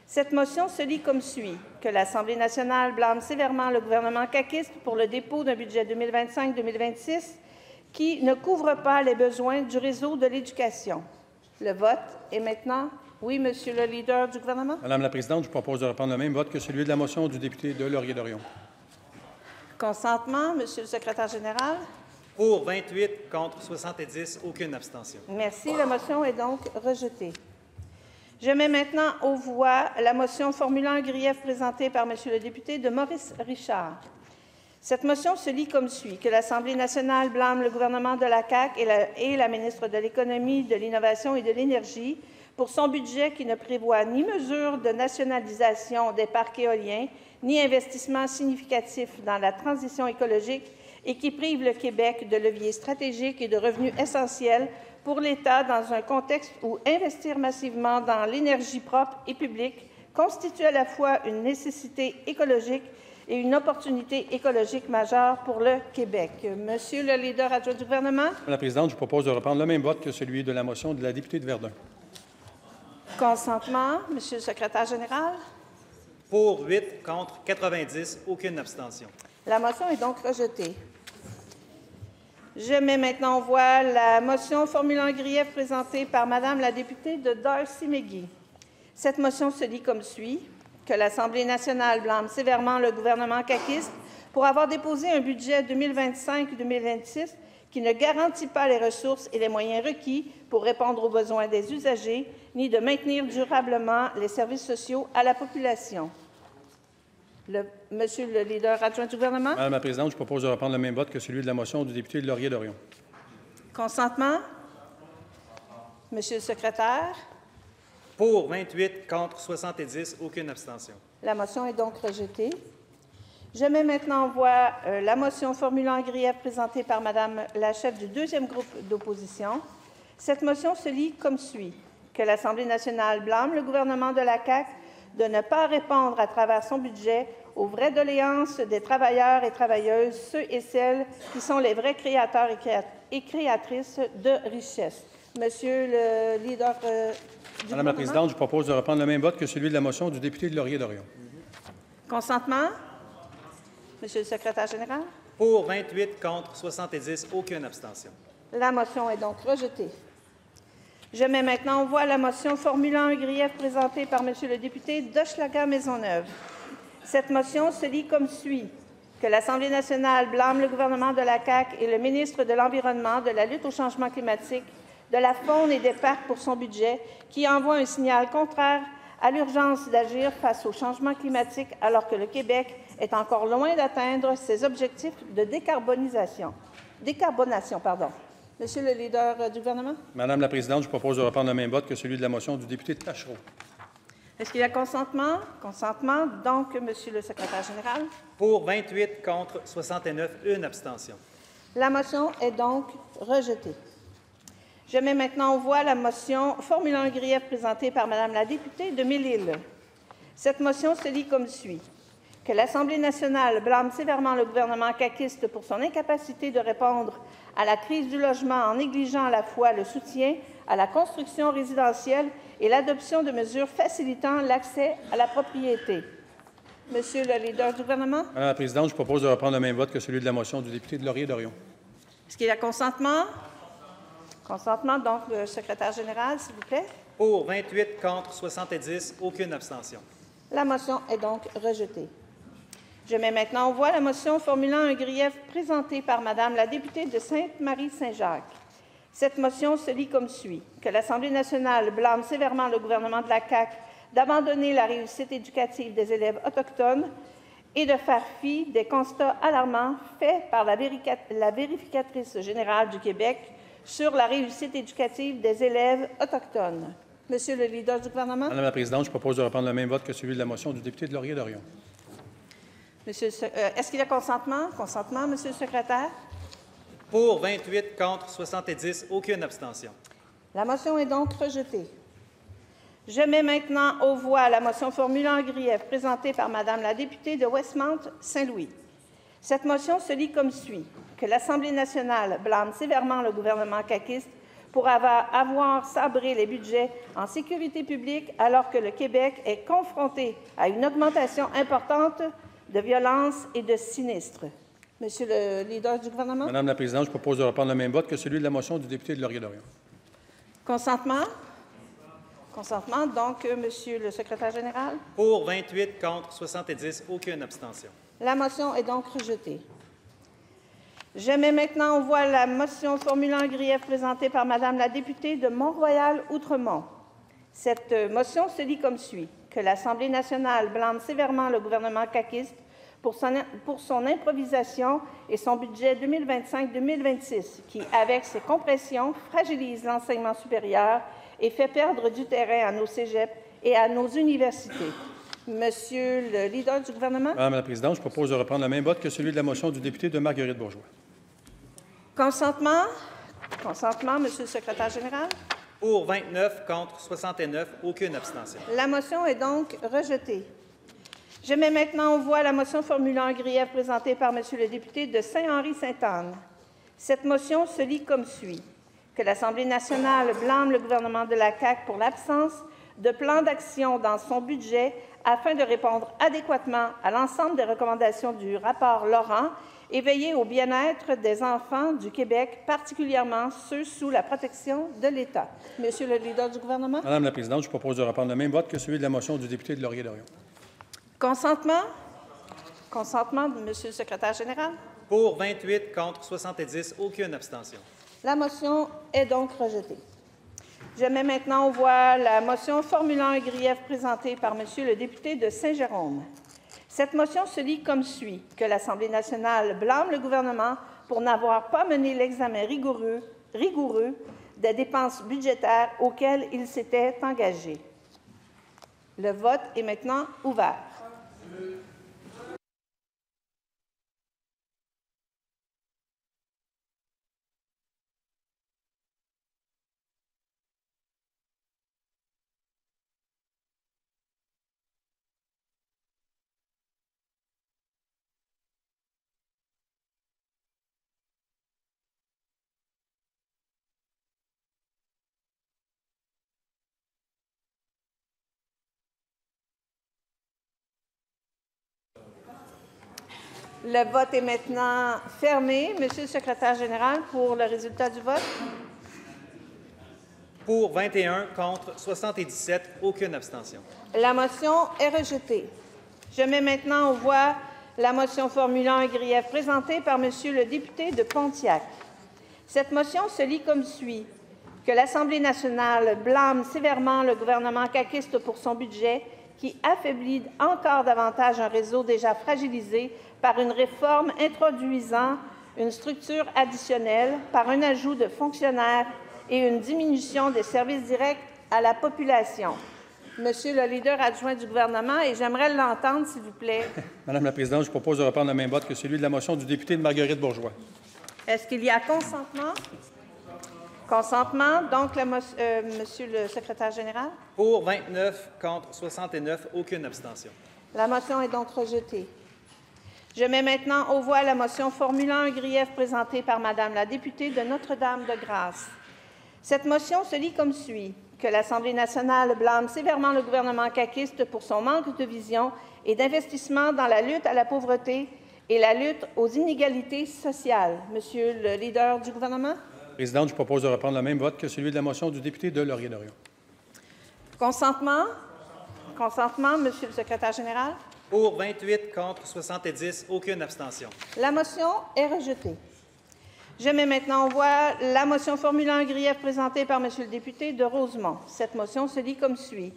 Cette motion se lit comme suit. Que l'Assemblée nationale blâme sévèrement le gouvernement caquiste pour le dépôt d'un budget 2025-2026 qui ne couvre pas les besoins du réseau de l'éducation. Le vote est maintenant. Oui, Monsieur le leader du gouvernement. Madame la présidente, je vous propose de reprendre le même vote que celui de la motion du député de Laurier-Dorion. Consentement, Monsieur le secrétaire général. Pour 28, contre 70, aucune abstention. Merci. La motion est donc rejetée. Je mets maintenant aux voix la motion formulant un grief présentée par Monsieur le député de Maurice Richard. Cette motion se lit comme suit. Que l'Assemblée nationale blâme le gouvernement de la CAQ et la ministre de l'Économie, de l'Innovation et de l'Énergie pour son budget qui ne prévoit ni mesure de nationalisation des parcs éoliens, ni investissement significatif dans la transition écologique et qui prive le Québec de leviers stratégiques et de revenus essentiels pour l'État dans un contexte où investir massivement dans l'énergie propre et publique constitue à la fois une nécessité écologique et une opportunité écologique majeure pour le Québec. Monsieur le leader adjoint du gouvernement. Madame la présidente, je vous propose de reprendre le même vote que celui de la motion de la députée de Verdun. Consentement. Monsieur le secrétaire général. Pour 8, contre 90, aucune abstention. La motion est donc rejetée. Je mets maintenant aux voix la motion formulant un grief présentée par Madame la députée de Darcy-McGee. Cette motion se lit comme suit. Que l'Assemblée nationale blâme sévèrement le gouvernement caquiste pour avoir déposé un budget 2025-2026 qui ne garantit pas les ressources et les moyens requis pour répondre aux besoins des usagers, ni de maintenir durablement les services sociaux à la population. Monsieur le leader adjoint du gouvernement. Madame la présidente, je propose de reprendre le même vote que celui de la motion du député de Laurier-Dorion. Consentement. Monsieur le secrétaire. Pour 28, contre 70, aucune abstention. La motion est donc rejetée. Je mets maintenant en voix la motion formulant un grief présentée par Madame la chef du deuxième groupe d'opposition. Cette motion se lit comme suit. Que l'Assemblée nationale blâme le gouvernement de la CAQ de ne pas répondre à travers son budget aux vraies doléances des travailleurs et travailleuses, ceux et celles qui sont les vrais créateurs et créatrices de richesses. Monsieur le leader du Madame la présidente, je propose de reprendre le même vote que celui de la motion du député de Laurier-Dorion. Consentement. Monsieur le secrétaire général. Pour 28, contre 70, aucune abstention. La motion est donc rejetée. Je mets maintenant aux voix la motion formulant un grief présentée par M. le député d'Hochelaga-Maisonneuve. Cette motion se lit comme suit. Que l'Assemblée nationale blâme le gouvernement de la CAQ et le ministre de l'Environnement, de la lutte au changement climatique, de la faune et des parcs pour son budget, qui envoie un signal contraire à l'urgence d'agir face au changement climatique alors que le Québec est encore loin d'atteindre ses objectifs de décarbonation. Monsieur le leader du gouvernement. Madame la présidente, je propose de reprendre le même vote que celui de la motion du député Tachereau. Est-ce qu'il y a consentement? Consentement. Donc, Monsieur le secrétaire général. Pour 28, contre 69, une abstention. La motion est donc rejetée. Je mets maintenant aux voix la motion formulant un grief présentée par Madame la députée de Mille-Îles. Cette motion se lit comme suit. Que l'Assemblée nationale blâme sévèrement le gouvernement caquiste pour son incapacité de répondre à la crise du logement en négligeant à la fois le soutien à la construction résidentielle et l'adoption de mesures facilitant l'accès à la propriété. Monsieur le leader du gouvernement. Madame la présidente, je propose de reprendre le même vote que celui de la motion du député de Laurier-Dorion. Est-ce qu'il y a consentement? Consentement, donc, le secrétaire général, s'il vous plaît. Pour 28, contre 70, aucune abstention. La motion est donc rejetée. Je mets maintenant aux voix la motion formulant un grief présenté par Madame la députée de Sainte-Marie-Saint-Jacques. Cette motion se lit comme suit. Que l'Assemblée nationale blâme sévèrement le gouvernement de la CAQ d'abandonner la réussite éducative des élèves autochtones et de faire fi des constats alarmants faits par la vérificatrice générale du Québec sur la réussite éducative des élèves autochtones. Monsieur le leader du gouvernement. Madame la présidente, je propose de reprendre le même vote que celui de la motion du député de Laurier-Dorion. Est-ce qu'il y a consentement? Consentement, Monsieur le secrétaire. Pour 28, contre 70, aucune abstention. La motion est donc rejetée. Je mets maintenant aux voix la motion formulant un grief présentée par Madame la députée de Westmount-Saint-Louis. Cette motion se lit comme suit. Que l'Assemblée nationale blâme sévèrement le gouvernement caquiste pour avoir sabré les budgets en sécurité publique alors que le Québec est confronté à une augmentation importante de violences et de sinistres. Monsieur le leader du gouvernement. Madame la présidente, je propose de reprendre le même vote que celui de la motion du député de Laurier-Dorion. Consentement? Consentement. Donc, Monsieur le secrétaire général. Pour 28, contre 70, aucune abstention. La motion est donc rejetée. Je mets maintenant aux voix la motion formulant un grief présentée par Madame la députée de Mont-Royal-Outremont. Cette motion se lit comme suit. Que l'Assemblée nationale blâme sévèrement le gouvernement caquiste pour son improvisation et son budget 2025-2026, qui, avec ses compressions, fragilise l'enseignement supérieur et fait perdre du terrain à nos cégeps et à nos universités. Monsieur le leader du gouvernement. Madame la présidente, je propose de reprendre le même vote que celui de la motion du député de Marguerite Bourgeois. Consentement? Consentement, Monsieur le secrétaire général. Pour 29, contre 69, aucune abstention. La motion est donc rejetée. Je mets maintenant aux voix la motion formulant un grief présentée par Monsieur le député de Saint-Henri-Sainte-Anne. Cette motion se lit comme suit. Que l'Assemblée nationale blâme le gouvernement de la CAQ pour l'absence de plan d'action dans son budget afin de répondre adéquatement à l'ensemble des recommandations du rapport Laurent et veiller au bien-être des enfants du Québec, particulièrement ceux sous la protection de l'État. Monsieur le leader du gouvernement. Madame la présidente, je propose de reprendre le même vote que celui de la motion du député de Laurier-Dorion. Consentement? Consentement, Monsieur le secrétaire général. Pour 28, contre 70, aucune abstention. La motion est donc rejetée. Je mets maintenant aux voix la motion formulant un grief présentée par Monsieur le député de Saint-Jérôme. Cette motion se lit comme suit. Que l'Assemblée nationale blâme le gouvernement pour n'avoir pas mené l'examen rigoureux des dépenses budgétaires auxquelles il s'était engagé. Le vote est maintenant ouvert. Le vote est maintenant fermé. Monsieur le secrétaire général, pour le résultat du vote. Pour 21, contre 77, aucune abstention. La motion est rejetée. Je mets maintenant aux voix la motion formulant un grief présentée par Monsieur le député de Pontiac. Cette motion se lit comme suit. Que l'Assemblée nationale blâme sévèrement le gouvernement caquiste pour son budget qui affaiblit encore davantage un réseau déjà fragilisé par une réforme introduisant une structure additionnelle, par un ajout de fonctionnaires et une diminution des services directs à la population. Monsieur le leader adjoint du gouvernement, et j'aimerais l'entendre, s'il vous plaît. Madame la présidente, je propose de reprendre le même vote que celui de la motion du député de Marguerite Bourgeois. Est-ce qu'il y a consentement? Consentement. Donc, Monsieur le secrétaire général? Pour 29, contre 69, aucune abstention. La motion est donc rejetée. Je mets maintenant aux voix la motion formulant un grief présentée par Madame la députée de Notre-Dame-de-Grâce. Cette motion se lit comme suit. Que l'Assemblée nationale blâme sévèrement le gouvernement caquiste pour son manque de vision et d'investissement dans la lutte à la pauvreté et la lutte aux inégalités sociales. Monsieur le leader du gouvernement? Présidente, je propose de reprendre le même vote que celui de la motion du député de Laurier-Dorion. Consentement? Consentement, Monsieur le secrétaire général? Pour 28, contre 70, aucune abstention. La motion est rejetée. Je mets maintenant aux voix la motion formulant un grief présentée par Monsieur le député de Rosemont. Cette motion se lit comme suit.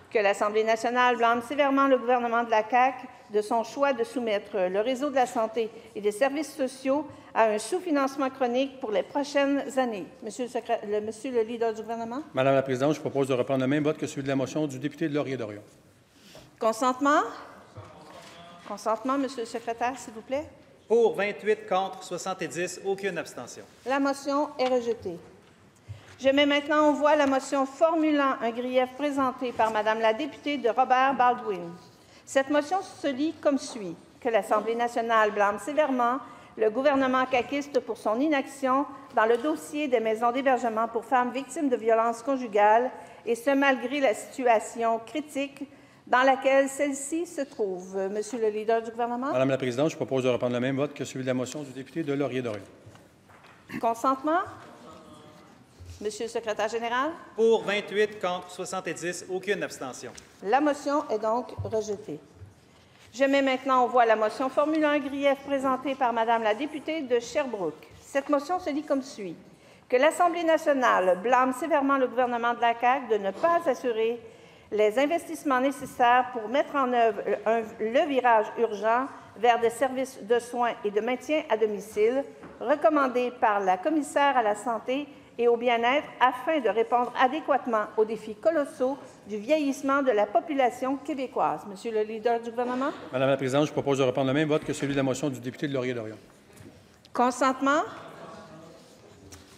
Que l'Assemblée nationale blâme sévèrement le gouvernement de la CAQ de son choix de soumettre le réseau de la santé et des services sociaux à un sous-financement chronique pour les prochaines années. Monsieur le leader du gouvernement? Madame la présidente, je propose de reprendre le même vote que celui de la motion du député de Laurier-Dorion. Consentement? Consentement, Monsieur le secrétaire, s'il vous plaît. Pour 28, contre 70, aucune abstention. La motion est rejetée. Je mets maintenant aux voix la motion formulant un grief présenté par Madame la députée de Robert Baldwin. Cette motion se lit comme suit. Que l'Assemblée nationale blâme sévèrement le gouvernement caquiste pour son inaction dans le dossier des maisons d'hébergement pour femmes victimes de violences conjugales, et ce malgré la situation critique dans laquelle celle-ci se trouve. Monsieur le leader du gouvernement? Madame la présidente, je propose de reprendre le même vote que celui de la motion du député de Laurier-Dorion. Consentement? Monsieur le secrétaire général? Pour 28, contre 70, aucune abstention. La motion est donc rejetée. Je mets maintenant aux voix la motion formulant un grief présentée par Madame la députée de Sherbrooke. Cette motion se lit comme suit. Que l'Assemblée nationale blâme sévèrement le gouvernement de la CAQ de ne pas assurer les investissements nécessaires pour mettre en œuvre le virage urgent vers des services de soins et de maintien à domicile recommandés par la commissaire à la santé et au bien-être afin de répondre adéquatement aux défis colossaux du vieillissement de la population québécoise. Monsieur le leader du gouvernement? Madame la présidente, je propose de reprendre le même vote que celui de la motion du député de Laurier-Dorion. Consentement?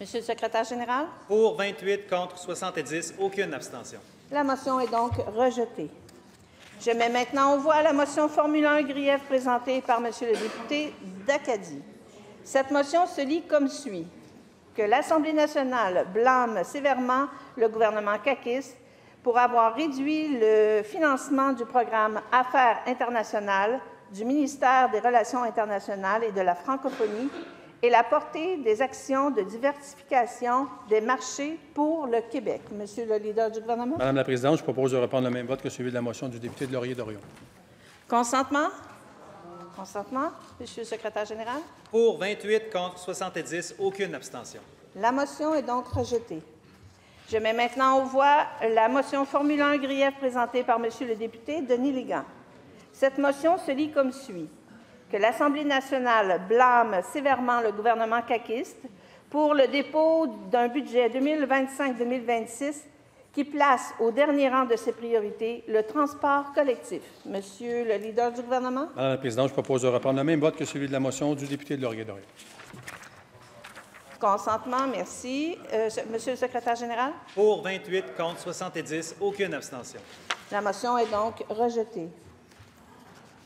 Monsieur le secrétaire général? Pour 28, contre 70, aucune abstention. La motion est donc rejetée. Je mets maintenant aux voix la motion formulant un grief présentée par Monsieur le député d'Acadie. Cette motion se lit comme suit. Que l'Assemblée nationale blâme sévèrement le gouvernement caquiste pour avoir réduit le financement du programme Affaires internationales du ministère des Relations internationales et de la francophonie et la portée des actions de diversification des marchés pour le Québec. Monsieur le leader du gouvernement? Madame la présidente, je propose de reprendre le même vote que celui de la motion du député de Laurier-Dorion. Consentement? Consentement. Monsieur le secrétaire général? Pour 28, contre 70, aucune abstention. La motion est donc rejetée. Je mets maintenant aux voix la motion formulant un grief présentée par Monsieur le député Denis Légan. Cette motion se lit comme suit. Que l'Assemblée nationale blâme sévèrement le gouvernement caquiste pour le dépôt d'un budget 2025-2026 qui place au dernier rang de ses priorités le transport collectif. Monsieur le leader du gouvernement? Madame la présidente, je propose de reprendre le même vote que celui de la motion du député de Laurier-Dorion. Consentement, merci. Monsieur le secrétaire général? Pour 28, contre 70, aucune abstention. La motion est donc rejetée.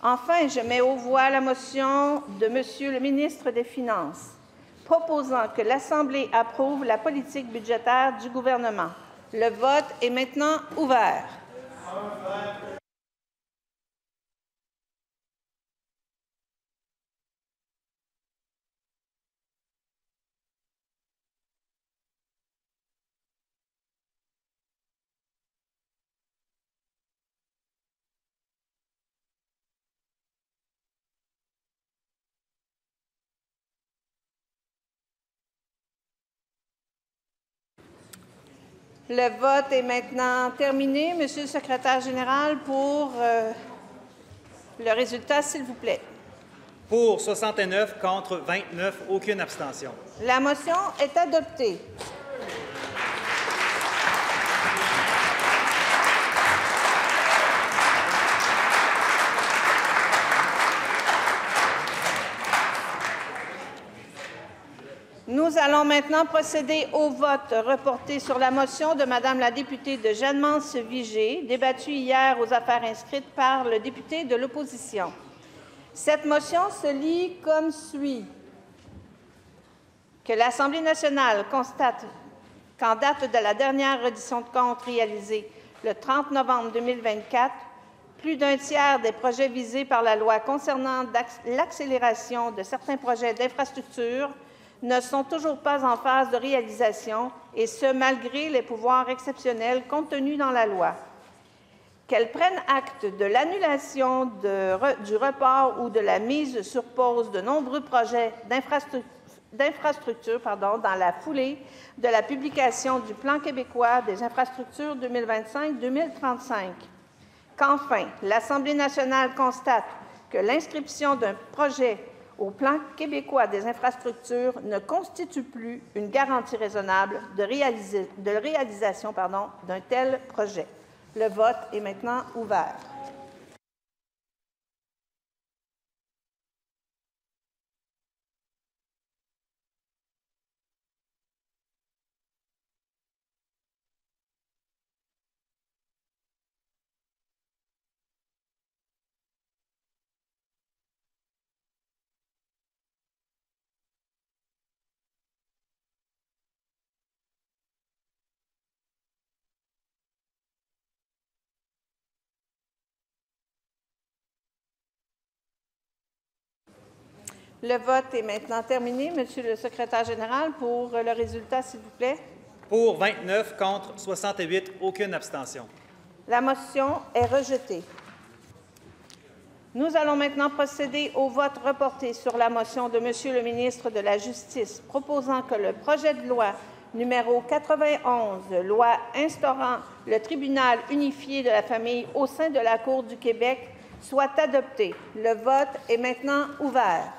Enfin, je mets aux voix la motion de Monsieur le ministre des Finances proposant que l'Assemblée approuve la politique budgétaire du gouvernement. Le vote est maintenant ouvert. Le vote est maintenant terminé. Monsieur le secrétaire général, pour le résultat, s'il vous plaît. Pour 69, contre 29, aucune abstention. La motion est adoptée. Nous allons maintenant procéder au vote reporté sur la motion de Mme la députée de Jeannemance-Vigée, débattue hier aux affaires inscrites par le député de l'opposition. Cette motion se lit comme suit. Que l'Assemblée nationale constate qu'en date de la dernière reddition de comptes réalisée le 30 novembre 2024, plus d'un tiers des projets visés par la loi concernant l'accélération de certains projets d'infrastructure ne sont toujours pas en phase de réalisation, et ce, malgré les pouvoirs exceptionnels contenus dans la loi. Qu'elle prenne acte de l'annulation du report ou de la mise sur pause de nombreux projets d'infrastructure dans la foulée de la publication du Plan québécois des infrastructures 2025-2035. Qu'enfin, l'Assemblée nationale constate que l'inscription d'un projet au Plan québécois des infrastructures ne constitue plus une garantie raisonnable de réalisation d'un tel projet. Le vote est maintenant ouvert. Le vote est maintenant terminé. Monsieur le secrétaire général, pour le résultat, s'il vous plaît. Pour 29, contre 68, aucune abstention. La motion est rejetée. Nous allons maintenant procéder au vote reporté sur la motion de Monsieur le ministre de la Justice proposant que le projet de loi numéro 91, loi instaurant le tribunal unifié de la famille au sein de la Cour du Québec, soit adopté. Le vote est maintenant ouvert.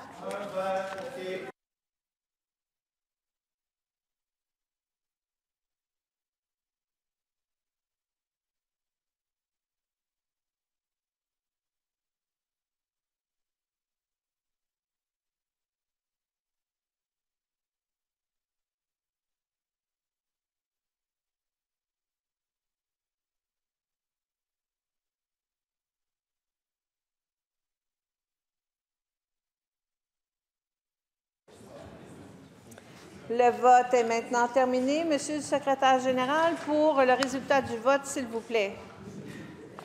Le vote est maintenant terminé. Monsieur le secrétaire général, pour le résultat du vote, s'il vous plaît.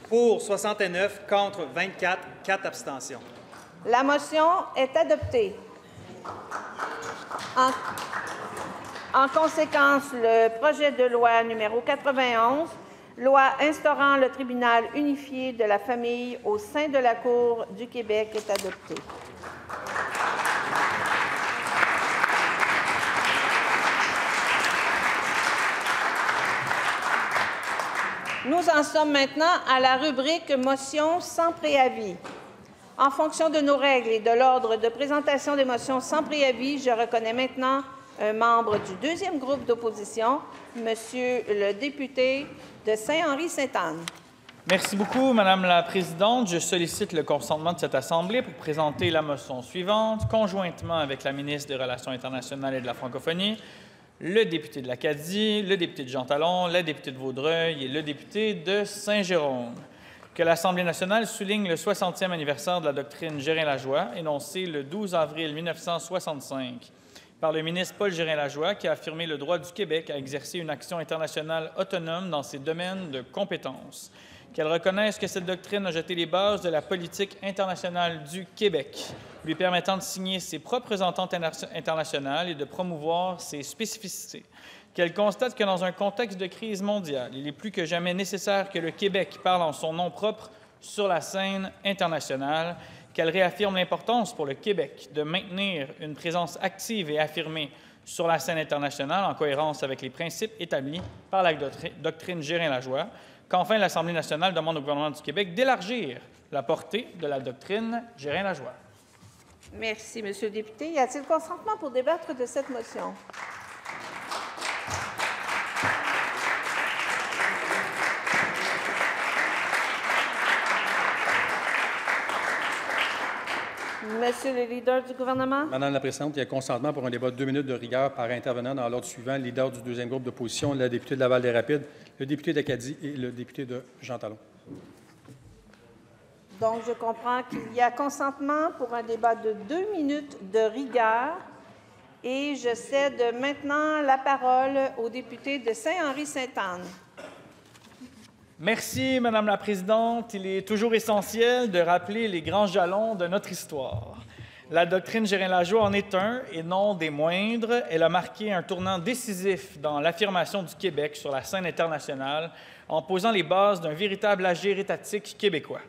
Pour 69, contre 24, 4 abstentions. La motion est adoptée. En conséquence, le projet de loi numéro 91, loi instaurant le tribunal unifié de la famille au sein de la Cour du Québec, est adopté. Nous en sommes maintenant à la rubrique « Motions sans préavis ». En fonction de nos règles et de l'ordre de présentation des motions sans préavis, je reconnais maintenant un membre du deuxième groupe d'opposition, Monsieur le député de Saint-Henri-Sainte-Anne. Merci beaucoup, Madame la Présidente. Je sollicite le consentement de cette Assemblée pour présenter la motion suivante, conjointement avec la ministre des Relations internationales et de la francophonie, le député de l'Acadie, le député de Jean Talon, la députée de Vaudreuil et le député de Saint-Jérôme. Que l'Assemblée nationale souligne le 60e anniversaire de la doctrine Gérin-Lajoie, énoncée le 12 avril 1965 par le ministre Paul Gérin-Lajoie, qui a affirmé le droit du Québec à exercer une action internationale autonome dans ses domaines de compétences. Qu'elle reconnaisse que cette doctrine a jeté les bases de la politique internationale du Québec, lui permettant de signer ses propres ententes internationales et de promouvoir ses spécificités. Qu'elle constate que dans un contexte de crise mondiale, il est plus que jamais nécessaire que le Québec parle en son nom propre sur la scène internationale. Qu'elle réaffirme l'importance pour le Québec de maintenir une présence active et affirmée sur la scène internationale en cohérence avec les principes établis par la doctrine Gérin-Lajoie, qu'enfin l'Assemblée nationale demande au gouvernement du Québec d'élargir la portée de la doctrine Gérin-Lajoie. Merci, Monsieur le député. Y a-t-il consentement pour débattre de cette motion? Monsieur le leader du gouvernement. Madame la présidente, il y a consentement pour un débat de 2 minutes de rigueur par intervenant dans l'ordre suivant, le leader du deuxième groupe d'opposition, la députée de Laval-des-Rapides, le député d'Acadie et le député de Jean Talon. Donc, je comprends qu'il y a consentement pour un débat de 2 minutes de rigueur et je cède maintenant la parole au député de Saint-Henri-Sainte-Anne. Merci, Madame la Présidente. Il est toujours essentiel de rappeler les grands jalons de notre histoire. La doctrine Gérin-Lajoie en est un, et non des moindres. Elle a marqué un tournant décisif dans l'affirmation du Québec sur la scène internationale en posant les bases d'un véritable agir étatique québécois.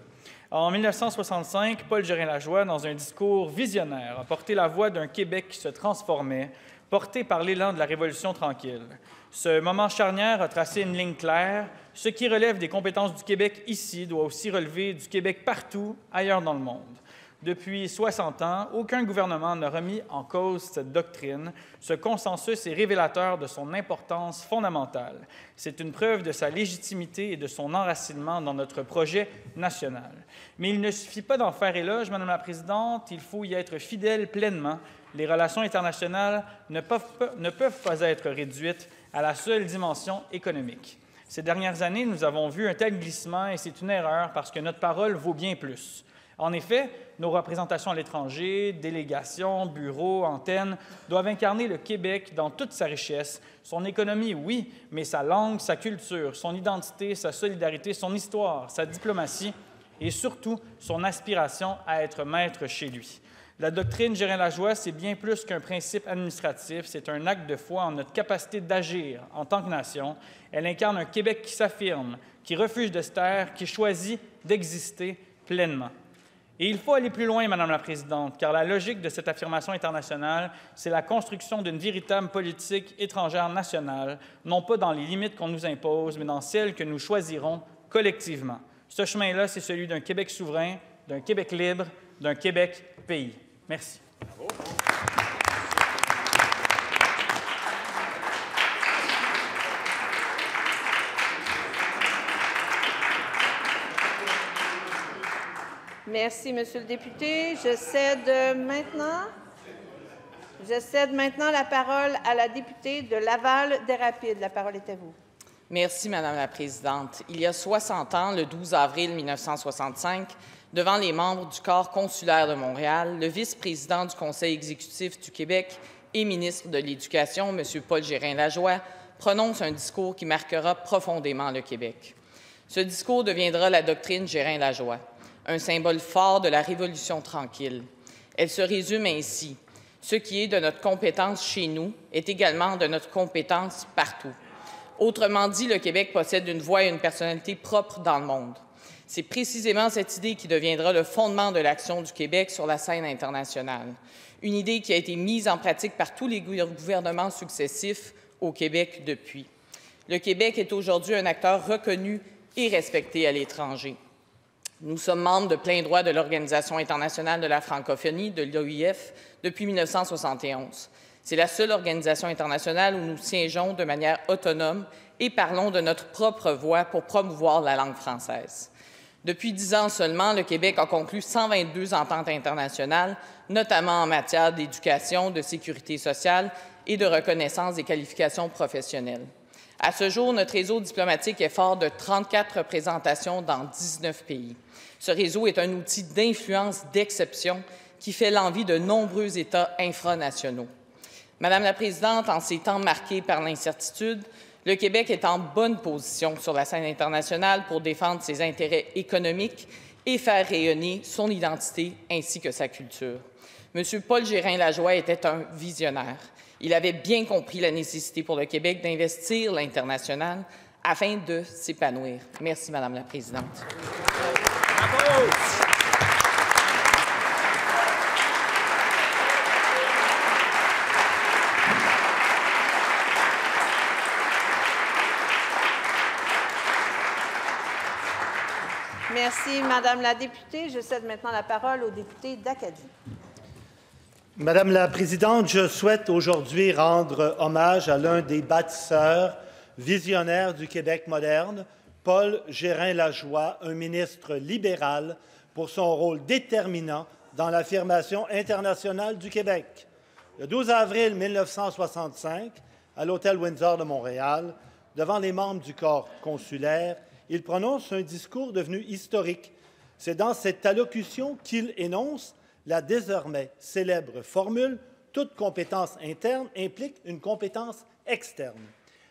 En 1965, Paul Gérin-Lajoie, dans un discours visionnaire, a porté la voix d'un Québec qui se transformait, porté par l'élan de la Révolution tranquille. Ce moment charnière a tracé une ligne claire. Ce qui relève des compétences du Québec ici doit aussi relever du Québec partout ailleurs dans le monde. Depuis 60 ans, aucun gouvernement n'a remis en cause cette doctrine. Ce consensus est révélateur de son importance fondamentale. C'est une preuve de sa légitimité et de son enracinement dans notre projet national. Mais il ne suffit pas d'en faire éloge, Madame la Présidente, il faut y être fidèle pleinement. Les relations internationales ne peuvent pas être réduites à la seule dimension économique. Ces dernières années, nous avons vu un tel glissement et c'est une erreur parce que notre parole vaut bien plus. En effet, nos représentations à l'étranger, délégations, bureaux, antennes, doivent incarner le Québec dans toute sa richesse. Son économie, oui, mais sa langue, sa culture, son identité, sa solidarité, son histoire, sa diplomatie et surtout son aspiration à être maître chez lui. La doctrine Gérin-Lajoie, c'est bien plus qu'un principe administratif, c'est un acte de foi en notre capacité d'agir en tant que nation. Elle incarne un Québec qui s'affirme, qui refuse de se taire, qui choisit d'exister pleinement. Et il faut aller plus loin, Madame la Présidente, car la logique de cette affirmation internationale, c'est la construction d'une véritable politique étrangère nationale, non pas dans les limites qu'on nous impose, mais dans celles que nous choisirons collectivement. Ce chemin-là, c'est celui d'un Québec souverain, d'un Québec libre, d'un Québec pays. Merci. Bravo. Merci, Monsieur le député. Je cède maintenant la parole à la députée de Laval-des-Rapides. La parole est à vous. Merci, Madame la Présidente. Il y a 60 ans, le 12 avril 1965, devant les membres du corps consulaire de Montréal, le vice-président du Conseil exécutif du Québec et ministre de l'Éducation, M. Paul Gérin-Lajoie, prononce un discours qui marquera profondément le Québec. Ce discours deviendra la doctrine Gérin-Lajoie, un symbole fort de la Révolution tranquille. Elle se résume ainsi. Ce qui est de notre compétence chez nous est également de notre compétence partout. Autrement dit, le Québec possède une voix et une personnalité propre dans le monde. C'est précisément cette idée qui deviendra le fondement de l'action du Québec sur la scène internationale. Une idée qui a été mise en pratique par tous les gouvernements successifs au Québec depuis. Le Québec est aujourd'hui un acteur reconnu et respecté à l'étranger. Nous sommes membres de plein droit de l'Organisation internationale de la francophonie, de l'OIF, depuis 1971. C'est la seule organisation internationale où nous siégeons de manière autonome et parlons de notre propre voix pour promouvoir la langue française. Depuis 10 ans seulement, le Québec a conclu 122 ententes internationales, notamment en matière d'éducation, de sécurité sociale et de reconnaissance des qualifications professionnelles. À ce jour, notre réseau diplomatique est fort de 34 représentations dans 19 pays. Ce réseau est un outil d'influence d'exception qui fait l'envie de nombreux États infranationaux. Madame la Présidente, en ces temps marqués par l'incertitude, le Québec est en bonne position sur la scène internationale pour défendre ses intérêts économiques et faire rayonner son identité ainsi que sa culture. M. Paul Gérin-Lajoie était un visionnaire. Il avait bien compris la nécessité pour le Québec d'investir l'international afin de s'épanouir. Merci, Madame la Présidente. Bravo! Merci, Madame la députée. Je cède maintenant la parole au député d'Acadie. Madame la Présidente, je souhaite aujourd'hui rendre hommage à l'un des bâtisseurs visionnaires du Québec moderne, Paul Gérin-Lajoie, un ministre libéral pour son rôle déterminant dans l'affirmation internationale du Québec. Le 12 avril 1965, à l'Hôtel Windsor de Montréal, devant les membres du corps consulaire, il prononce un discours devenu historique. C'est dans cette allocution qu'il énonce la désormais célèbre formule « Toute compétence interne implique une compétence externe ».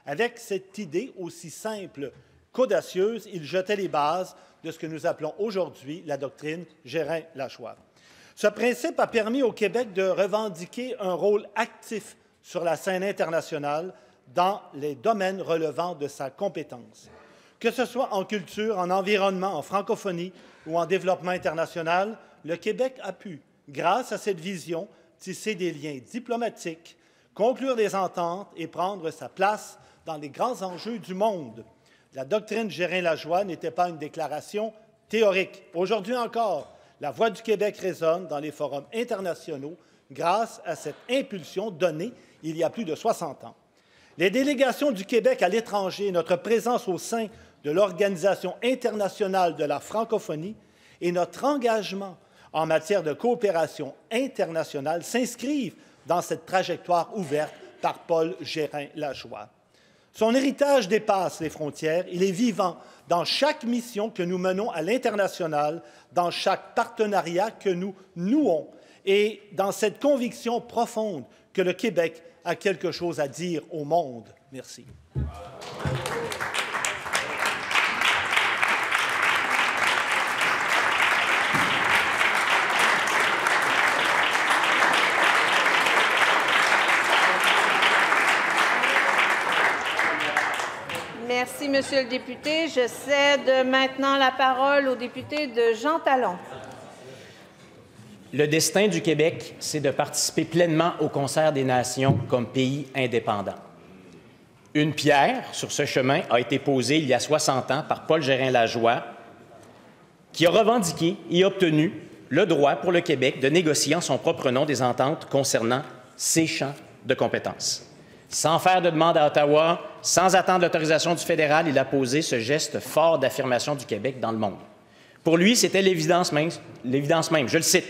Avec cette idée aussi simple qu'audacieuse, il jetait les bases de ce que nous appelons aujourd'hui la doctrine Gérin-Lajoie. Ce principe a permis au Québec de revendiquer un rôle actif sur la scène internationale dans les domaines relevant de sa compétence. Que ce soit en culture, en environnement, en francophonie ou en développement international, le Québec a pu, grâce à cette vision, tisser des liens diplomatiques, conclure des ententes et prendre sa place dans les grands enjeux du monde. La doctrine Gérin-Lajoie n'était pas une déclaration théorique. Aujourd'hui encore, la voix du Québec résonne dans les forums internationaux grâce à cette impulsion donnée il y a plus de 60 ans. Les délégations du Québec à l'étranger, notre présence au sein de l'Organisation internationale de la francophonie et notre engagement en matière de coopération internationale s'inscrivent dans cette trajectoire ouverte par Paul Gérin-Lajoie. Son héritage dépasse les frontières, il est vivant dans chaque mission que nous menons à l'international, dans chaque partenariat que nous nouons et dans cette conviction profonde que le Québec a quelque chose à dire au monde. Merci. Merci, Monsieur le député. Je cède maintenant la parole au député de Jean Talon. Le destin du Québec, c'est de participer pleinement au concert des nations comme pays indépendant. Une pierre sur ce chemin a été posée il y a 60 ans par Paul Gérin-Lajoie, qui a revendiqué et obtenu le droit pour le Québec de négocier en son propre nom des ententes concernant ses champs de compétences. Sans faire de demande à Ottawa, sans attendre l'autorisation du fédéral, il a posé ce geste fort d'affirmation du Québec dans le monde. Pour lui, c'était l'évidence même. Je le cite.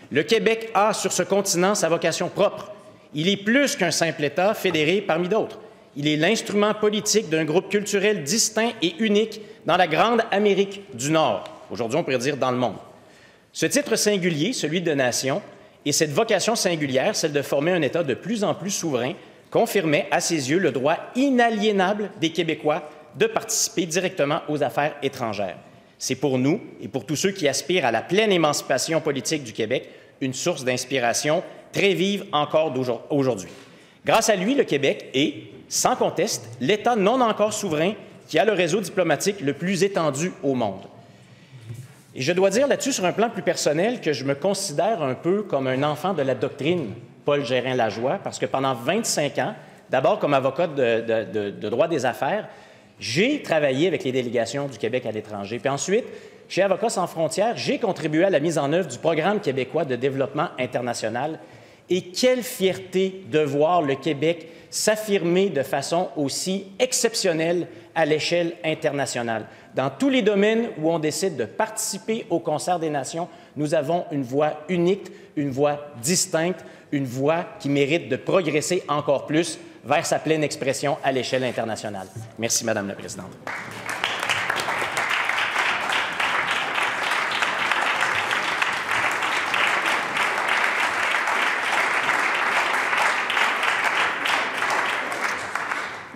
« Le Québec a sur ce continent sa vocation propre. Il est plus qu'un simple État fédéré parmi d'autres. Il est l'instrument politique d'un groupe culturel distinct et unique dans la grande Amérique du Nord. » Aujourd'hui, on pourrait dire dans le monde. Ce titre singulier, celui de nation, et cette vocation singulière, celle de former un État de plus en plus souverain, confirmait à ses yeux le droit inaliénable des Québécois de participer directement aux affaires étrangères. C'est pour nous et pour tous ceux qui aspirent à la pleine émancipation politique du Québec une source d'inspiration très vive encore aujourd'hui. Grâce à lui, le Québec est, sans conteste, l'État non encore souverain qui a le réseau diplomatique le plus étendu au monde. Et je dois dire là-dessus, sur un plan plus personnel, que je me considère un peu comme un enfant de la doctrine Paul Gérin-Lajoie, parce que pendant 25 ans, d'abord comme avocat de droit des affaires, j'ai travaillé avec les délégations du Québec à l'étranger. Puis ensuite, chez Avocats sans frontières, j'ai contribué à la mise en œuvre du Programme québécois de développement international. Et quelle fierté de voir le Québec s'affirmer de façon aussi exceptionnelle à l'échelle internationale. Dans tous les domaines où on décide de participer au concert des nations, nous avons une voix unique, une voix distincte, une voix qui mérite de progresser encore plus vers sa pleine expression à l'échelle internationale. Merci, Madame la Présidente.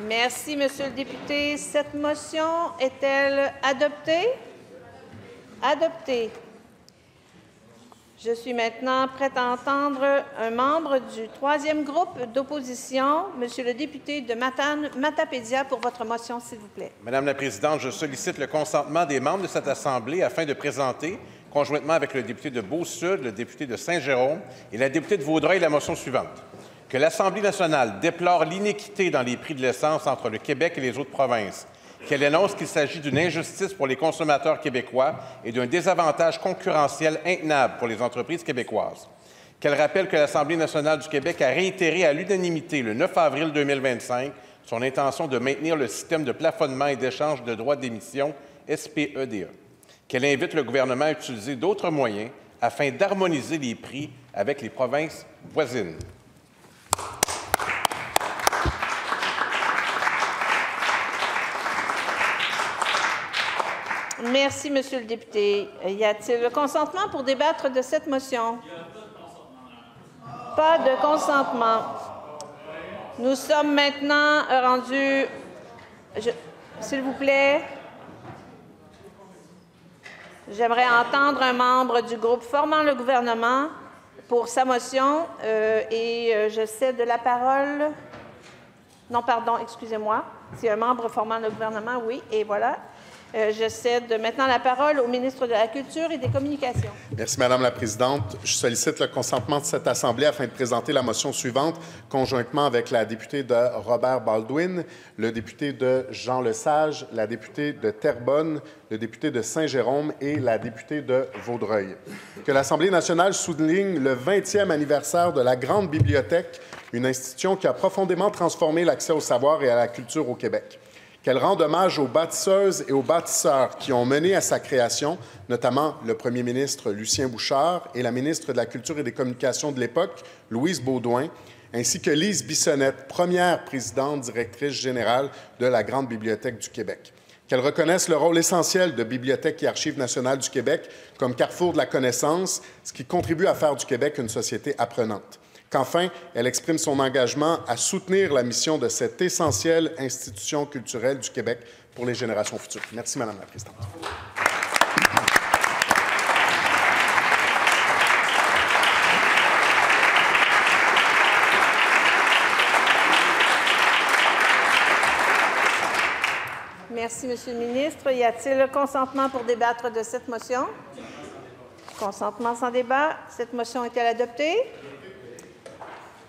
Merci, Monsieur le député. Cette motion est-elle adoptée? Adoptée. Je suis maintenant prête à entendre un membre du troisième groupe d'opposition, Monsieur le député de Matane-Matapédia, pour votre motion, s'il vous plaît. Madame la Présidente, je sollicite le consentement des membres de cette Assemblée afin de présenter, conjointement avec le député de Beau-Sud, le député de Saint-Jérôme et la députée de Vaudreuil, la motion suivante. Que l'Assemblée nationale déplore l'iniquité dans les prix de l'essence entre le Québec et les autres provinces qu'elle énonce qu'il s'agit d'une injustice pour les consommateurs québécois et d'un désavantage concurrentiel intenable pour les entreprises québécoises, qu'elle rappelle que l'Assemblée nationale du Québec a réitéré à l'unanimité le 9 avril 2025 son intention de maintenir le système de plafonnement et d'échange de droits d'émission SPEDE, qu'elle invite le gouvernement à utiliser d'autres moyens afin d'harmoniser les prix avec les provinces voisines. Merci, Monsieur le député. Y a-t-il le consentement pour débattre de cette motion? Pas de consentement. Nous sommes maintenant rendus... S'il vous plaît, j'aimerais entendre un membre du groupe formant le gouvernement pour sa motion et je cède la parole... Non, pardon, excusez-moi. C'est un membre formant le gouvernement, oui, et voilà. Je cède maintenant la parole au ministre de la Culture et des Communications. Merci, Madame la Présidente. Je sollicite le consentement de cette Assemblée afin de présenter la motion suivante, conjointement avec la députée de Robert Baldwin, le député de Jean Lesage, la députée de Terrebonne, le député de Saint-Jérôme et la députée de Vaudreuil. Que l'Assemblée nationale souligne le 20e anniversaire de la Grande Bibliothèque, une institution qui a profondément transformé l'accès au savoir et à la culture au Québec. Qu'elle rende hommage aux bâtisseuses et aux bâtisseurs qui ont mené à sa création, notamment le premier ministre Lucien Bouchard et la ministre de la Culture et des Communications de l'époque, Louise Baudouin, ainsi que Lise Bissonnette, première présidente directrice générale de la Grande Bibliothèque du Québec. Qu'elle reconnaisse le rôle essentiel de Bibliothèque et Archives nationales du Québec comme carrefour de la connaissance, ce qui contribue à faire du Québec une société apprenante. Qu'enfin, elle exprime son engagement à soutenir la mission de cette essentielle institution culturelle du Québec pour les générations futures. Merci, Madame la Présidente. Merci, Monsieur le ministre. Y a-t-il le consentement pour débattre de cette motion? Consentement sans débat. Cette motion est-elle adoptée?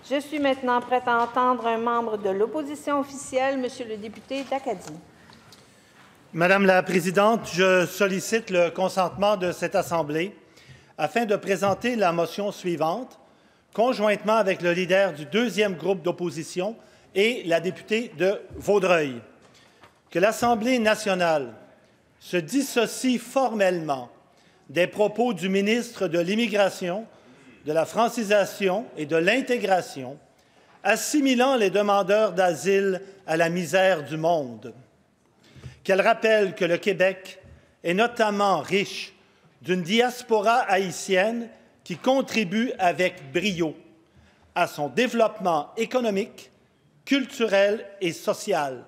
Je suis maintenant prête à entendre un membre de l'opposition officielle, Monsieur le député d'Acadie. Madame la Présidente, je sollicite le consentement de cette Assemblée afin de présenter la motion suivante, conjointement avec le leader du deuxième groupe d'opposition et la députée de Vaudreuil. Que l'Assemblée nationale se dissocie formellement des propos du ministre de l'Immigration, de la francisation et de l'intégration, assimilant les demandeurs d'asile à la misère du monde. Qu'elle rappelle que le Québec est notamment riche d'une diaspora haïtienne qui contribue avec brio à son développement économique, culturel et social,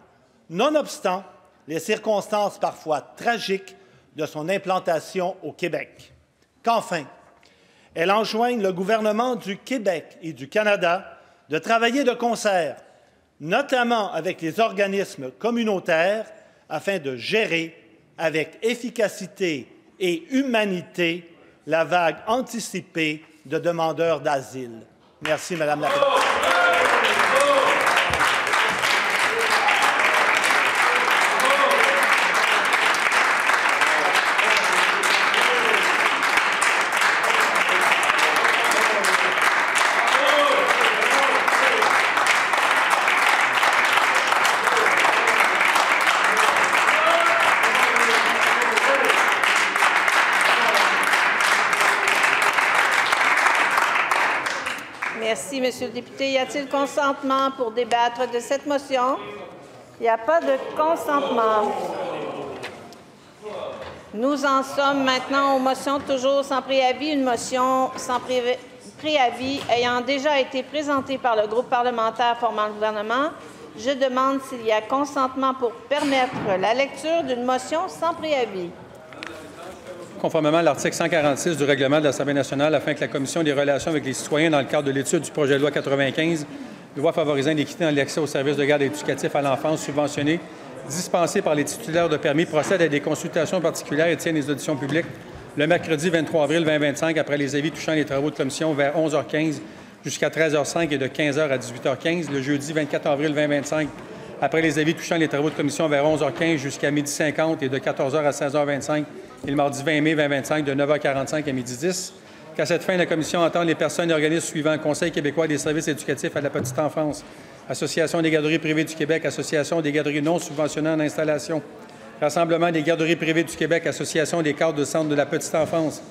nonobstant les circonstances parfois tragiques de son implantation au Québec. Qu'enfin, elle enjoigne le gouvernement du Québec et du Canada de travailler de concert, notamment avec les organismes communautaires, afin de gérer avec efficacité et humanité la vague anticipée de demandeurs d'asile. Merci, Madame la Présidente. Merci, Monsieur le député. Y a-t-il consentement pour débattre de cette motion? Il n'y a pas de consentement. Nous en sommes maintenant aux motions toujours sans préavis. Une motion sans préavis ayant déjà été présentée par le groupe parlementaire formant le gouvernement, je demande s'il y a consentement pour permettre la lecture d'une motion sans préavis. Conformément à l'article 146 du règlement de l'Assemblée nationale, afin que la Commission des relations avec les citoyens, dans le cadre de l'étude du projet de loi 95, loi favorisant l'équité dans l'accès aux services de garde éducatifs à l'enfance subventionnés, dispensés par les titulaires de permis, procède à des consultations particulières et tient des auditions publiques le mercredi 23 avril 2025, après les avis touchant les travaux de commission vers 11h15 jusqu'à 13h05 et de 15h à 18h15, le jeudi 24 avril 2025 Après les avis touchant les travaux de commission vers 11h15 jusqu'à 12h50 et de 14h à 16h25 et le mardi 20 mai 2025 de 9h45 à 12h10. Qu'à cette fin, la commission entend les personnes et organismes suivants: Conseil québécois des services éducatifs à la petite enfance, Association des garderies privées du Québec, Association des garderies non subventionnées en installation, Rassemblement des garderies privées du Québec, Association des cadres de centre de la petite enfance,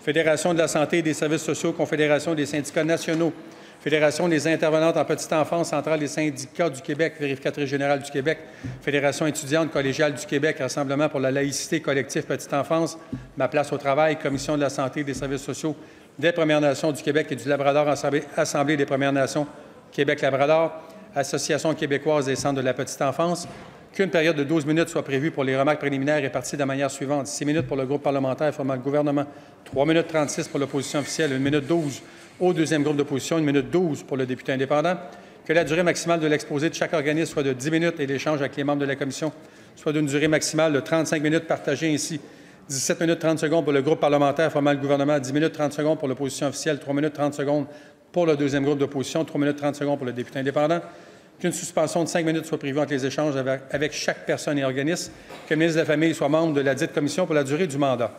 Fédération de la santé et des services sociaux, Confédération des syndicats nationaux, Fédération des intervenantes en petite enfance, Centrale des syndicats du Québec, Vérificatrice générale du Québec, Fédération étudiante collégiale du Québec, Rassemblement pour la laïcité, Collectif petite enfance, Ma place au travail, Commission de la santé et des services sociaux des Premières Nations du Québec et du Labrador, Assemblée des Premières Nations Québec-Labrador, Association québécoise des centres de la petite enfance, qu'une période de 12 minutes soit prévue pour les remarques préliminaires réparties de la manière suivante: 6 minutes pour le groupe parlementaire formant le gouvernement, 3 minutes 36 pour l'opposition officielle, 1 minute 12 au deuxième groupe d'opposition, 1 minute 12 pour le député indépendant, que la durée maximale de l'exposé de chaque organisme soit de 10 minutes et l'échange avec les membres de la commission soit d'une durée maximale de 35 minutes partagées ainsi: 17 minutes 30 secondes pour le groupe parlementaire formant le gouvernement, 10 minutes 30 secondes pour l'opposition officielle, 3 minutes 30 secondes pour le deuxième groupe d'opposition, 3 minutes 30 secondes pour le député indépendant, qu'une suspension de 5 minutes soit prévue entre les échanges avec chaque personne et organisme, que le ministre de la Famille soit membre de la dite commission pour la durée du mandat.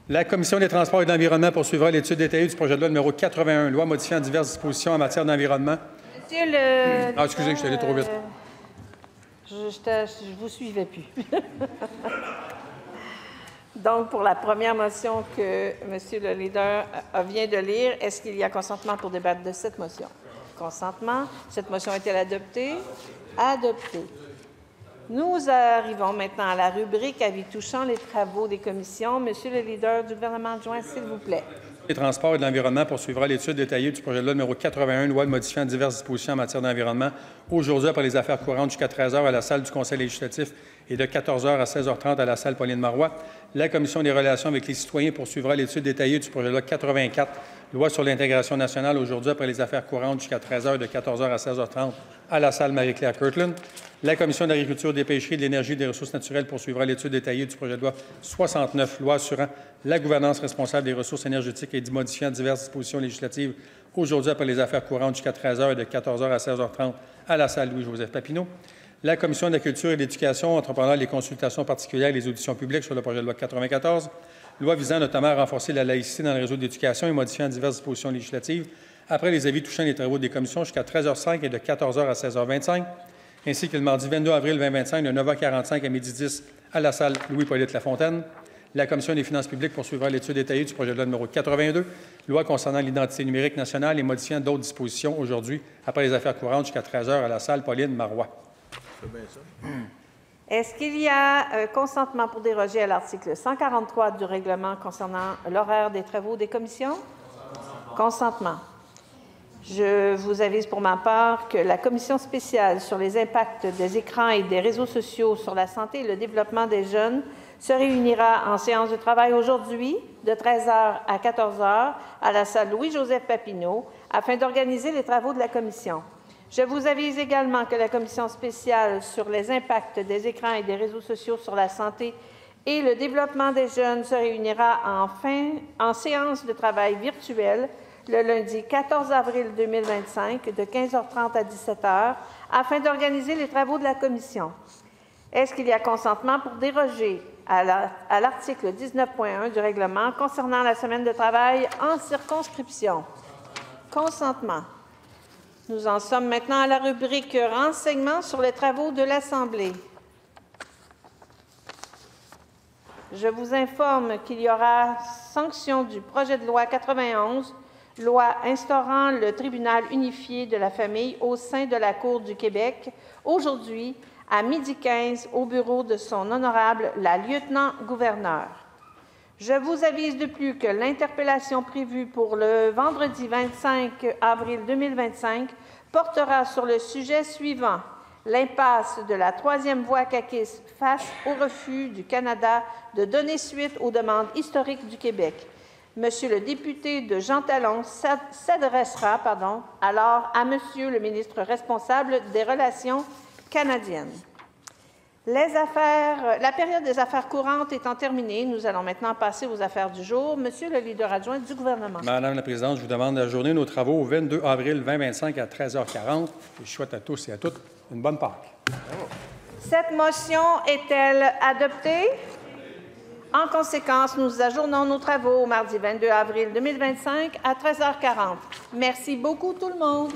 La Commission des transports et de l'environnement poursuivra l'étude détaillée du projet de loi numéro 81, loi modifiant diverses dispositions en matière d'environnement. Monsieur le... Ah, excusez, je suis allé trop vite. Je ne vous suivais plus. Donc, pour la première motion que Monsieur le leader vient de lire, est-ce qu'il y a consentement pour débattre de cette motion? Consentement. Cette motion est-elle adoptée? Adoptée. Nous arrivons maintenant à la rubrique avis touchant les travaux des commissions. Monsieur le leader du gouvernement adjoint, s'il vous plaît. Les transports et de l'environnement poursuivra l'étude détaillée du projet de loi numéro 81, loi modifiant diverses dispositions en matière d'environnement, aujourd'hui après les affaires courantes jusqu'à 13h à la salle du Conseil législatif et de 14h à 16h30 à la salle Pauline-Marois. La Commission des relations avec les citoyens poursuivra l'étude détaillée du projet de loi 84, loi sur l'intégration nationale, aujourd'hui après les affaires courantes jusqu'à 13h de 14h à 16h30 à la salle Marie-Claire Kirtland. La Commission de l'agriculture, des pêcheries, de l'énergie et des ressources naturelles poursuivra l'étude détaillée du projet de loi 69, loi assurant la gouvernance responsable des ressources énergétiques et modifiant diverses dispositions législatives, aujourd'hui après les affaires courantes jusqu'à 13h et de 14h à 16h30 à la salle Louis-Joseph Papineau. La Commission de la culture et de l'éducation entreprendra les consultations particulières et les auditions publiques sur le projet de loi 94, loi visant notamment à renforcer la laïcité dans le réseau d'éducation et modifiant diverses dispositions législatives, après les avis touchant les travaux des commissions jusqu'à 13h05 et de 14h à 16h25, ainsi que le mardi 22 avril 2025 de 9h45 à 12h10 à la salle Louis-Polyte Lafontaine. La Commission des finances publiques poursuivra l'étude détaillée du projet de loi numéro 82, loi concernant l'identité numérique nationale et modifiant d'autres dispositions aujourd'hui après les affaires courantes jusqu'à 13h à la salle Pauline-Marois. Est-ce qu'il y a consentement pour déroger à l'article 143 du règlement concernant l'horaire des travaux des commissions? Consentement. Je vous avise pour ma part que la commission spéciale sur les impacts des écrans et des réseaux sociaux sur la santé et le développement des jeunes se réunira en séance de travail aujourd'hui de 13h à 14h à la salle Louis-Joseph Papineau afin d'organiser les travaux de la commission. Je vous avise également que la commission spéciale sur les impacts des écrans et des réseaux sociaux sur la santé et le développement des jeunes se réunira en séance de travail virtuelle le lundi 14 avril 2025 de 15h30 à 17h afin d'organiser les travaux de la commission. Est-ce qu'il y a consentement pour déroger à l'article 19.1 du règlement concernant la semaine de travail en circonscription? Consentement. Nous en sommes maintenant à la rubrique renseignements sur les travaux de l'Assemblée. Je vous informe qu'il y aura sanction du projet de loi 91, loi instaurant le tribunal unifié de la famille au sein de la Cour du Québec, aujourd'hui à 12h15 au bureau de son honorable la lieutenant-gouverneur. Je vous avise de plus que l'interpellation prévue pour le vendredi 25 avril 2025 portera sur le sujet suivant: l'impasse de la troisième voie caquiste face au refus du Canada de donner suite aux demandes historiques du Québec. Monsieur le député de Jean Talon s'adressera alors à Monsieur le ministre responsable des Relations canadiennes. La période des affaires courantes étant terminée, nous allons maintenant passer aux affaires du jour. Monsieur le leader adjoint du gouvernement. Madame la Présidente, je vous demande d'ajourner nos travaux au 22 avril 2025 à 13h40. Je souhaite à tous et à toutes une bonne Pâques. Cette motion est-elle adoptée? En conséquence, nous ajournons nos travaux au mardi 22 avril 2025 à 13h40. Merci beaucoup tout le monde.